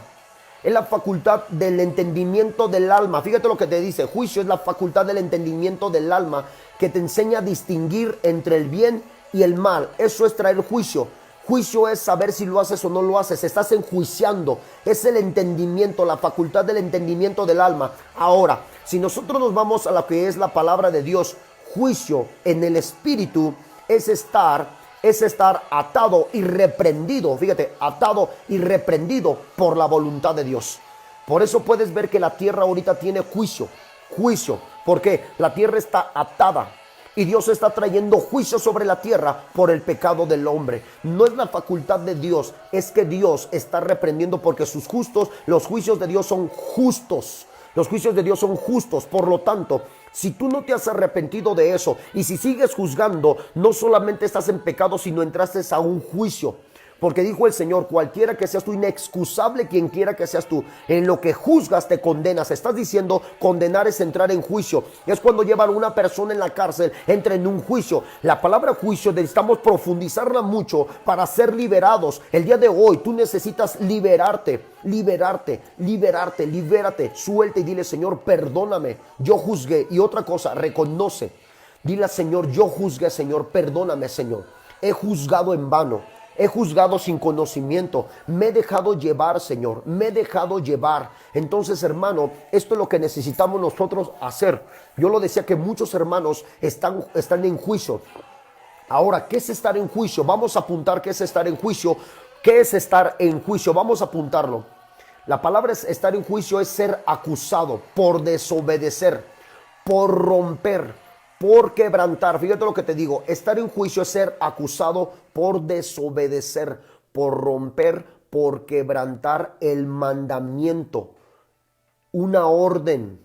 Es la facultad del entendimiento del alma. Fíjate lo que te dice. Juicio es la facultad del entendimiento del alma, que te enseña a distinguir entre el bien y el mal. Eso es traer juicio. Juicio es saber si lo haces o no lo haces. Estás enjuiciando. Es el entendimiento, la facultad del entendimiento del alma. Ahora, si nosotros nos vamos a lo que es la palabra de Dios, juicio en el espíritu es estar atado y reprendido, fíjate, atado y reprendido por la voluntad de Dios. Por eso puedes ver que la tierra ahorita tiene juicio, porque la tierra está atada y Dios está trayendo juicio sobre la tierra por el pecado del hombre. No es la facultad de Dios, es que Dios está reprendiendo, porque los juicios de Dios son justos. Los juicios de Dios son justos. Por lo tanto, si tú no te has arrepentido de eso y si sigues juzgando, no solamente estás en pecado, sino entraste a un juicio. Porque dijo el Señor, cualquiera que seas tú, inexcusable quien quiera que seas tú, en lo que juzgas te condenas. Estás diciendo, condenar es entrar en juicio. Es cuando llevan a una persona en la cárcel, entra en un juicio. La palabra juicio necesitamos profundizarla mucho para ser liberados. El día de hoy tú necesitas libérate, suelta y dile, Señor, perdóname, yo juzgué. Y otra cosa, reconoce, dile al Señor, yo juzgué, Señor, perdóname, Señor, he juzgado en vano. He juzgado sin conocimiento. Me he dejado llevar, Señor. Me he dejado llevar. Entonces, hermano, esto es lo que necesitamos nosotros hacer. Yo lo decía que muchos hermanos están en juicio. Ahora, ¿qué es estar en juicio? Vamos a apuntar qué es estar en juicio. ¿Qué es estar en juicio? Vamos a apuntarlo. La palabra estar en juicio es ser acusado por desobedecer, por romper, por quebrantar. Fíjate lo que te digo. Estar en juicio es ser acusado por desobedecer, por romper, por quebrantar el mandamiento, una orden,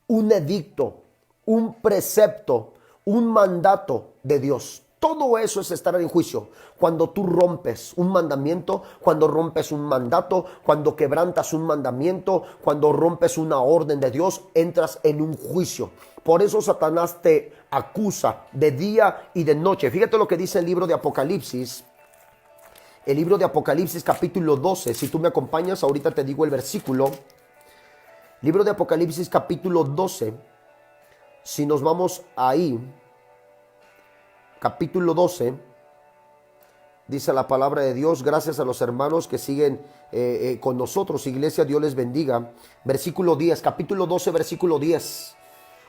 un edicto, un precepto, un mandato de Dios. Todo eso es estar en juicio. Cuando tú rompes un mandamiento, cuando rompes un mandato, cuando quebrantas un mandamiento, cuando rompes una orden de Dios, entras en un juicio. Por eso Satanás te acusa de día y de noche. Fíjate lo que dice el libro de Apocalipsis. El libro de Apocalipsis capítulo 12. Si tú me acompañas, ahorita te digo el versículo. Libro de Apocalipsis capítulo 12. Si nos vamos ahí. Capítulo 12, dice la palabra de Dios. Gracias a los hermanos que siguen con nosotros, iglesia, Dios les bendiga. Versículo 10, capítulo 12, versículo 10.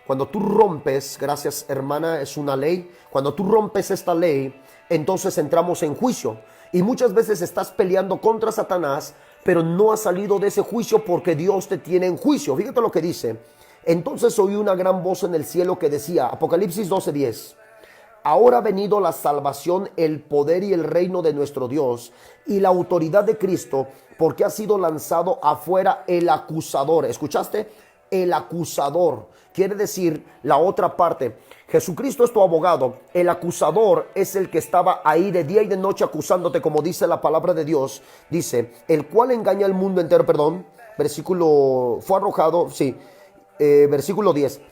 Cuando tú rompes, gracias hermana, es una ley. Cuando tú rompes esta ley, entonces entramos en juicio. Y muchas veces estás peleando contra Satanás, pero no has salido de ese juicio porque Dios te tiene en juicio. Fíjate lo que dice. Entonces oí una gran voz en el cielo que decía, Apocalipsis 12:10. Ahora ha venido la salvación, el poder y el reino de nuestro Dios y la autoridad de Cristo, porque ha sido lanzado afuera el acusador. ¿Escuchaste? El acusador. Quiere decir la otra parte. Jesucristo es tu abogado. El acusador es el que estaba ahí de día y de noche acusándote, como dice la palabra de Dios. Dice, el cual engaña al mundo entero, versículo, fue arrojado, versículo 10.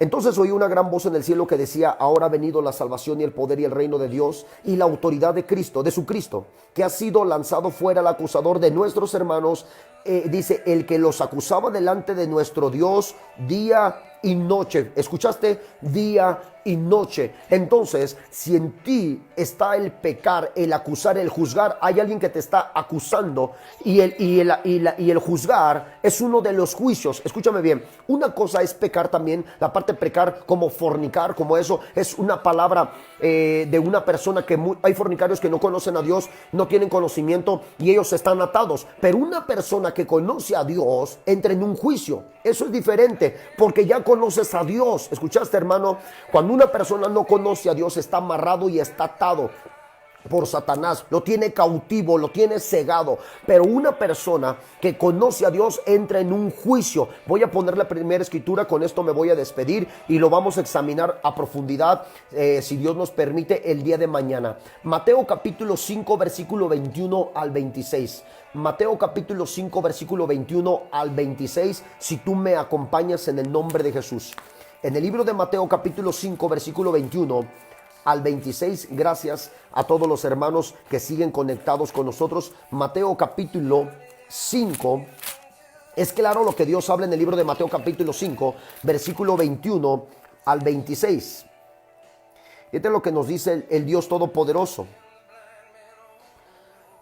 Entonces oí una gran voz en el cielo que decía, ahora ha venido la salvación y el poder y el reino de Dios y la autoridad de Cristo, de su Cristo, que ha sido lanzado fuera el acusador de nuestros hermanos. Dice, el que los acusaba delante de nuestro Dios día y noche. ¿Escuchaste? Día y noche. Entonces, si en ti está el pecar, el acusar, el juzgar, hay alguien que te está acusando y el juzgar es uno de los juicios. Escúchame bien, una cosa es pecar también, la parte de pecar como fornicar, como eso, es una palabra de una persona que hay fornicarios que no conocen a Dios, no tienen conocimiento y ellos están atados, pero una persona que conoce a Dios entra en un juicio. Eso es diferente porque ya conoces a Dios. ¿Escuchaste, hermano? Cuando una persona no conoce a Dios, está amarrado y está atado por Satanás, lo tiene cautivo, lo tiene cegado. Pero una persona que conoce a Dios entra en un juicio. Voy a poner la primera escritura, con esto me voy a despedir y lo vamos a examinar a profundidad, si Dios nos permite, el día de mañana. Mateo capítulo 5 versículo 21 al 26. Mateo capítulo 5 versículo 21 al 26, si tú me acompañas en el nombre de Jesús. En el libro de Mateo capítulo 5 versículo 21 al 26, gracias a todos los hermanos que siguen conectados con nosotros. Mateo capítulo 5, es claro lo que Dios habla en el libro de Mateo capítulo 5, versículo 21 al 26. Este es lo que nos dice el Dios Todopoderoso.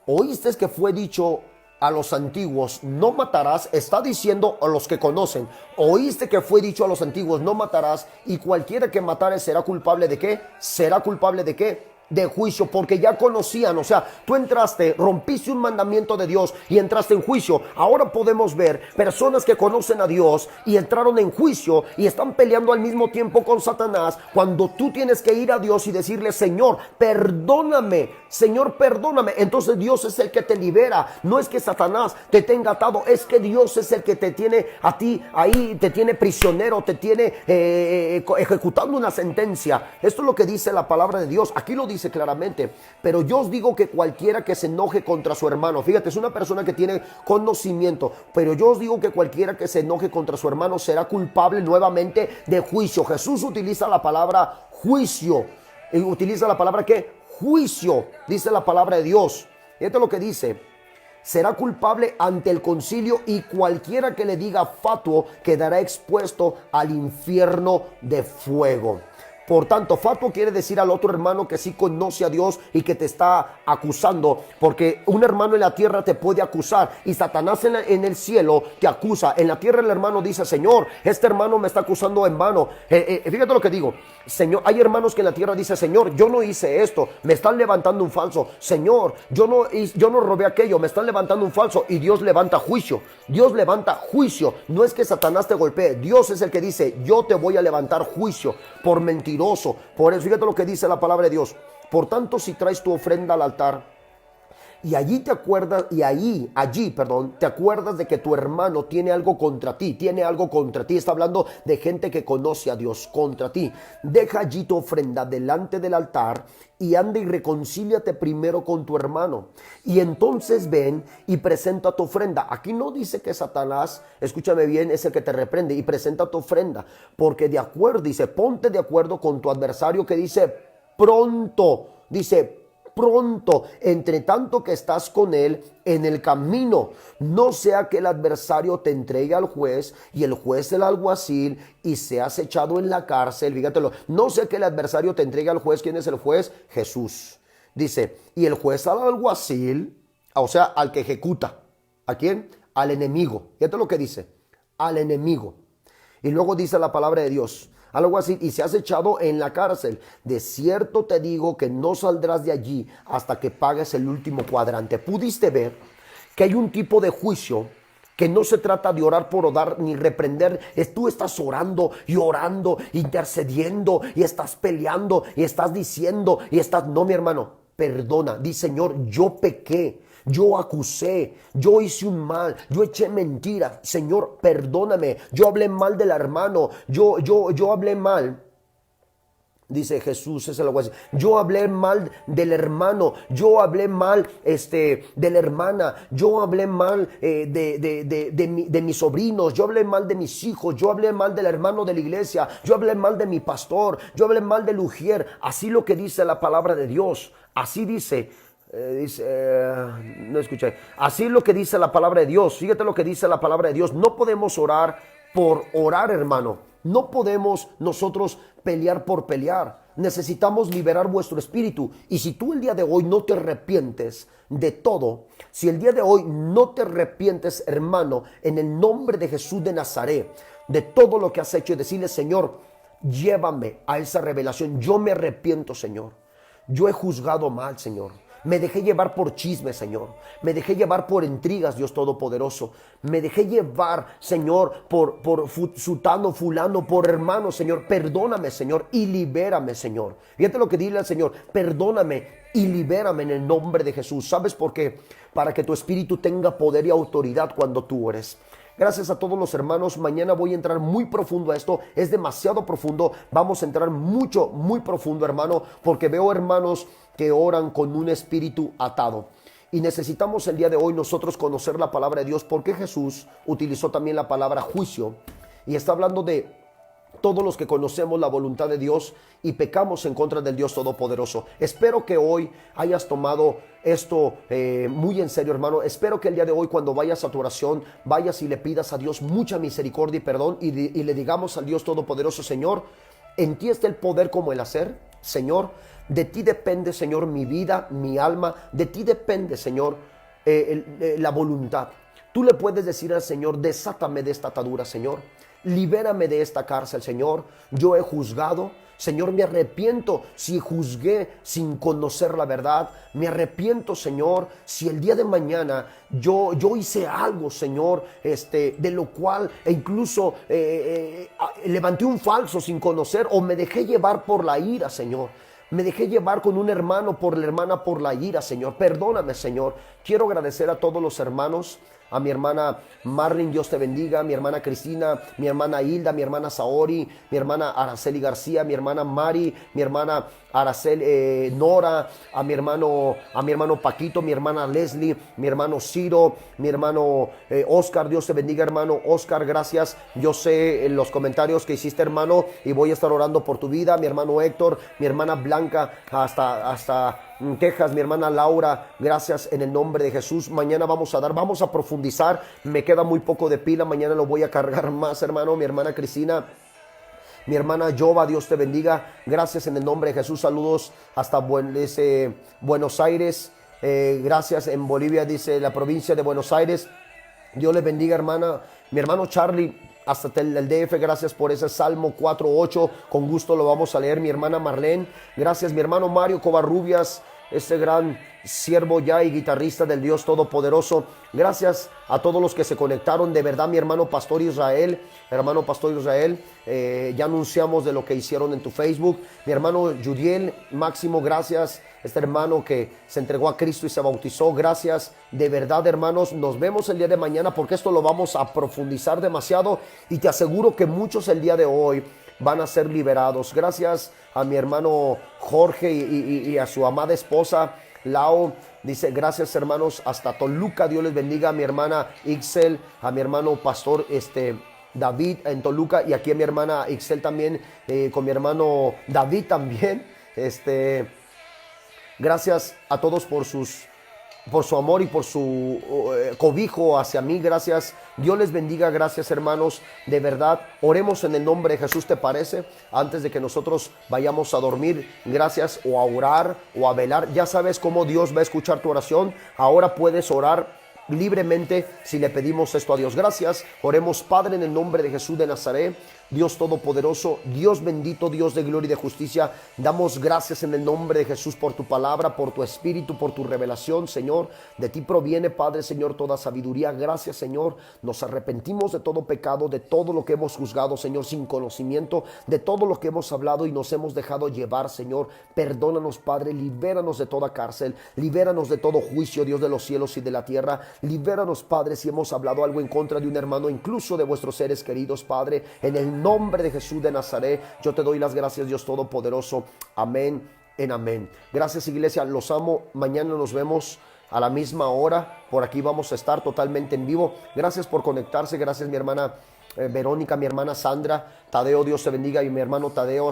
Oíste que fue dicho a los antiguos, no matarás. Está diciendo a los que conocen. Oíste que fue dicho a los antiguos, no matarás, y cualquiera que matare será culpable ¿de qué? Será culpable ¿de qué? De juicio, porque ya conocían. O sea, tú entraste, rompiste un mandamiento de Dios y entraste en juicio. Ahora podemos ver personas que conocen a Dios y entraron en juicio y están peleando al mismo tiempo con Satanás, cuando tú tienes que ir a Dios y decirle, Señor, perdóname, Señor, perdóname. Entonces Dios es el que te libera. No es que Satanás te tenga atado, es que Dios es el que te tiene a ti ahí, te tiene prisionero, te tiene ejecutando una sentencia. Esto es lo que dice la palabra de Dios. Aquí lo dice claramente. Pero yo os digo que cualquiera que se enoje contra su hermano, fíjate, es una persona que tiene conocimiento, pero yo os digo que cualquiera que se enoje contra su hermano será culpable nuevamente de juicio. Jesús utiliza la palabra juicio, y utiliza la palabra ¿qué? Juicio, dice la palabra de Dios. Esto es lo que dice: será culpable ante el concilio, y cualquiera que le diga fatuo quedará expuesto al infierno de fuego. Por tanto, fatuo quiere decir al otro hermano que sí conoce a Dios y que te está acusando, porque un hermano en la tierra te puede acusar y Satanás en el cielo te acusa. En la tierra el hermano dice: Señor, este hermano me está acusando en vano. Fíjate lo que digo, Señor. Hay hermanos que en la tierra dicen: Señor, yo no hice esto, me están levantando un falso. Señor, yo no robé aquello, me están levantando un falso. Y Dios levanta juicio. Dios levanta juicio. No es que Satanás te golpee, Dios es el que dice: yo te voy a levantar juicio por mentiroso. Por eso, fíjate lo que dice la palabra de Dios. Por tanto, si traes tu ofrenda al altar y allí te acuerdas, te acuerdas de que tu hermano tiene algo contra ti, está hablando de gente que conoce a Dios, contra ti, deja allí tu ofrenda delante del altar y anda y reconcíliate primero con tu hermano, y entonces ven y presenta tu ofrenda. Aquí no dice que Satanás, escúchame bien, es el que te reprende, y presenta tu ofrenda, porque de acuerdo, dice, ponte de acuerdo con tu adversario, que dice pronto, entre tanto que estás con él en el camino, no sea que el adversario te entregue al juez y el juez el alguacil y seas echado en la cárcel. Fíjatelo, no sea que el adversario te entregue al juez. ¿Quién es el juez? Jesús. Dice, y el juez al alguacil, o sea, al que ejecuta. ¿A quién? Al enemigo. Fíjate lo que dice, al enemigo. Y luego dice la palabra de Dios, algo así, y seas echado en la cárcel. De cierto te digo que no saldrás de allí hasta que pagues el último cuadrante. Pudiste ver que hay un tipo de juicio que no se trata de orar por orar ni reprender. Tú estás orando, intercediendo, y estás peleando, y estás diciendo, no, mi hermano, perdona. Di: Señor, yo pequé, yo acusé, yo hice un mal, yo eché mentira. Señor, perdóname. Yo hablé mal del hermano, yo hablé mal. Dice Jesús, es algo así. Yo hablé mal del hermano, yo hablé mal de la hermana, yo hablé mal de mis sobrinos, yo hablé mal de mis hijos, yo hablé mal del hermano de la iglesia, yo hablé mal de mi pastor, yo hablé mal del ujier. Así lo que dice la palabra de Dios. Así dice. No escuché. Así es lo que dice la palabra de Dios. Fíjate lo que dice la palabra de Dios. No podemos orar por orar, hermano. No podemos nosotros pelear por pelear. Necesitamos liberar vuestro espíritu. Y si tú el día de hoy no te arrepientes de todo, si el día de hoy no te arrepientes, hermano, en el nombre de Jesús de Nazaret, de todo lo que has hecho, y decirle: Señor, llévame a esa revelación. Yo me arrepiento, Señor. Yo he juzgado mal, Señor. Me dejé llevar por chisme, Señor. Me dejé llevar por intrigas, Dios Todopoderoso. Me dejé llevar, Señor, por sutano, fulano, por hermano, Señor. Perdóname, Señor, y libérame, Señor. Fíjate lo que dile al Señor: perdóname y libérame en el nombre de Jesús. ¿Sabes por qué? Para que tu espíritu tenga poder y autoridad cuando tú ores. Gracias a todos los hermanos. Mañana voy a entrar muy profundo a esto. Es demasiado profundo. Vamos a entrar muy profundo, hermano, porque veo hermanos que oran con un espíritu atado. Y necesitamos el día de hoy nosotros conocer la palabra de Dios, porque Jesús utilizó también la palabra juicio. Y está hablando de todos los que conocemos la voluntad de Dios y pecamos en contra del Dios Todopoderoso. Espero que hoy hayas tomado esto muy en serio, hermano. Espero que el día de hoy, cuando vayas a tu oración, vayas y le pidas a Dios mucha misericordia y perdón, y le digamos al Dios Todopoderoso: Señor, en ti está el poder como el hacer. Señor, de ti depende, Señor, mi vida, mi alma. De ti depende, Señor, la voluntad. Tú le puedes decir al Señor: desátame de esta atadura, Señor. Libérame de esta cárcel, Señor. Yo he juzgado. Señor, me arrepiento si juzgué sin conocer la verdad. Me arrepiento, Señor, si el día de mañana yo hice algo, Señor, de lo cual incluso levanté un falso sin conocer, o me dejé llevar por la ira, Señor. Me dejé llevar con un hermano, por la hermana, por la ira, Señor. Perdóname, Señor. Quiero agradecer a todos los hermanos. A mi hermana Marlene, Dios te bendiga. Mi hermana Cristina, mi hermana Hilda, mi hermana Saori, mi hermana Araceli García, mi hermana Mari, mi hermana Araceli Nora, a mi hermano Paquito, mi hermana Leslie, mi hermano Ciro, mi hermano Oscar. Dios te bendiga, hermano Oscar. Gracias. Yo sé los comentarios que hiciste, hermano, y voy a estar orando por tu vida. Mi hermano Héctor, mi hermana Blanca, hasta Texas, mi hermana Laura, gracias en el nombre de Jesús. Mañana vamos a profundizar. Me queda muy poco de pila, mañana lo voy a cargar más, hermano. Mi hermana Cristina, Mi hermana Jova, Dios te bendiga. Gracias en el nombre de Jesús. Saludos hasta Buenos Aires. Gracias en Bolivia, dice la provincia de Buenos Aires. Dios les bendiga, hermana. Mi hermano Charlie, hasta el DF, gracias por ese Salmo 4:8. Con gusto lo vamos a leer. Mi hermana Marlene, gracias. Mi hermano Mario Covarrubias, este gran siervo ya y guitarrista del Dios Todopoderoso. Gracias a todos los que se conectaron. De verdad, mi hermano Pastor Israel, ya anunciamos de lo que hicieron en tu Facebook. Mi hermano Judiel Máximo, gracias. Este hermano que se entregó a Cristo y se bautizó, gracias. De verdad, hermanos, nos vemos el día de mañana, porque esto lo vamos a profundizar demasiado, y te aseguro que muchos el día de hoy van a ser liberados. Gracias a mi hermano Jorge y a su amada esposa Lau. Dice, gracias hermanos, hasta Toluca, Dios les bendiga. A mi hermana Ixel, a mi hermano Pastor David en Toluca, y aquí a mi hermana Ixel también, con mi hermano David también. Gracias a todos por su amor y por su cobijo hacia mí. Gracias, Dios les bendiga. Gracias, hermanos, de verdad. Oremos en el nombre de Jesús, ¿te parece? Antes de que nosotros vayamos a dormir, gracias, o a orar o a velar. Ya sabes cómo Dios va a escuchar tu oración. Ahora puedes orar libremente si le pedimos esto a Dios. Gracias. Oremos. Padre, en el nombre de Jesús de Nazaret, Dios Todopoderoso, Dios bendito, Dios de gloria y de justicia, damos gracias en el nombre de Jesús por tu palabra, por tu espíritu, por tu revelación, Señor. De ti proviene, Padre, Señor, toda sabiduría. Gracias, Señor. Nos arrepentimos de todo pecado, de todo lo que hemos juzgado, Señor, sin conocimiento, de todo lo que hemos hablado y nos hemos dejado llevar, Señor. Perdónanos, Padre, libéranos de toda cárcel, libéranos de todo juicio, Dios de los cielos y de la tierra. Libéranos, Padre, si hemos hablado algo en contra de un hermano, incluso de vuestros seres queridos, Padre. En el nombre de Jesús de Nazaret, yo te doy las gracias, Dios Todopoderoso. Amén en amén. Gracias, iglesia, los amo. Mañana nos vemos a la misma hora. Por aquí vamos a estar totalmente en vivo. Gracias por conectarse. Gracias, mi hermana Verónica, mi hermana Sandra, Tadeo, Dios te bendiga, y mi hermano Tadeo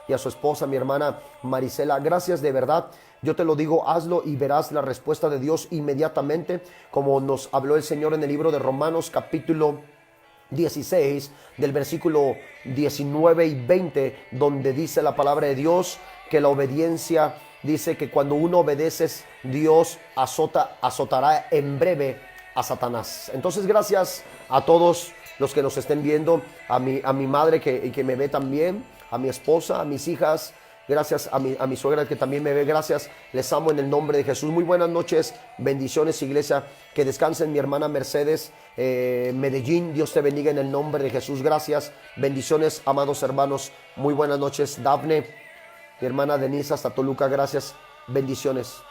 y a su esposa, mi hermana Marisela. Gracias, de verdad. Yo te lo digo, hazlo y verás la respuesta de Dios inmediatamente, como nos habló el Señor en el libro de Romanos capítulo 16, del versículo 19 y 20, donde dice la palabra de Dios que la obediencia, dice que cuando uno obedece, Dios azotará en breve a Satanás. Entonces, gracias a todos los que nos estén viendo, a mi madre que me ve también, a mi esposa, a mis hijas. Gracias a mi suegra que también me ve. Gracias, les amo en el nombre de Jesús. Muy buenas noches, bendiciones, iglesia. Que descansen, mi hermana Mercedes, Medellín. Dios te bendiga en el nombre de Jesús. Gracias, bendiciones, amados hermanos. Muy buenas noches, Dafne, mi hermana Denise hasta Toluca. Gracias, bendiciones.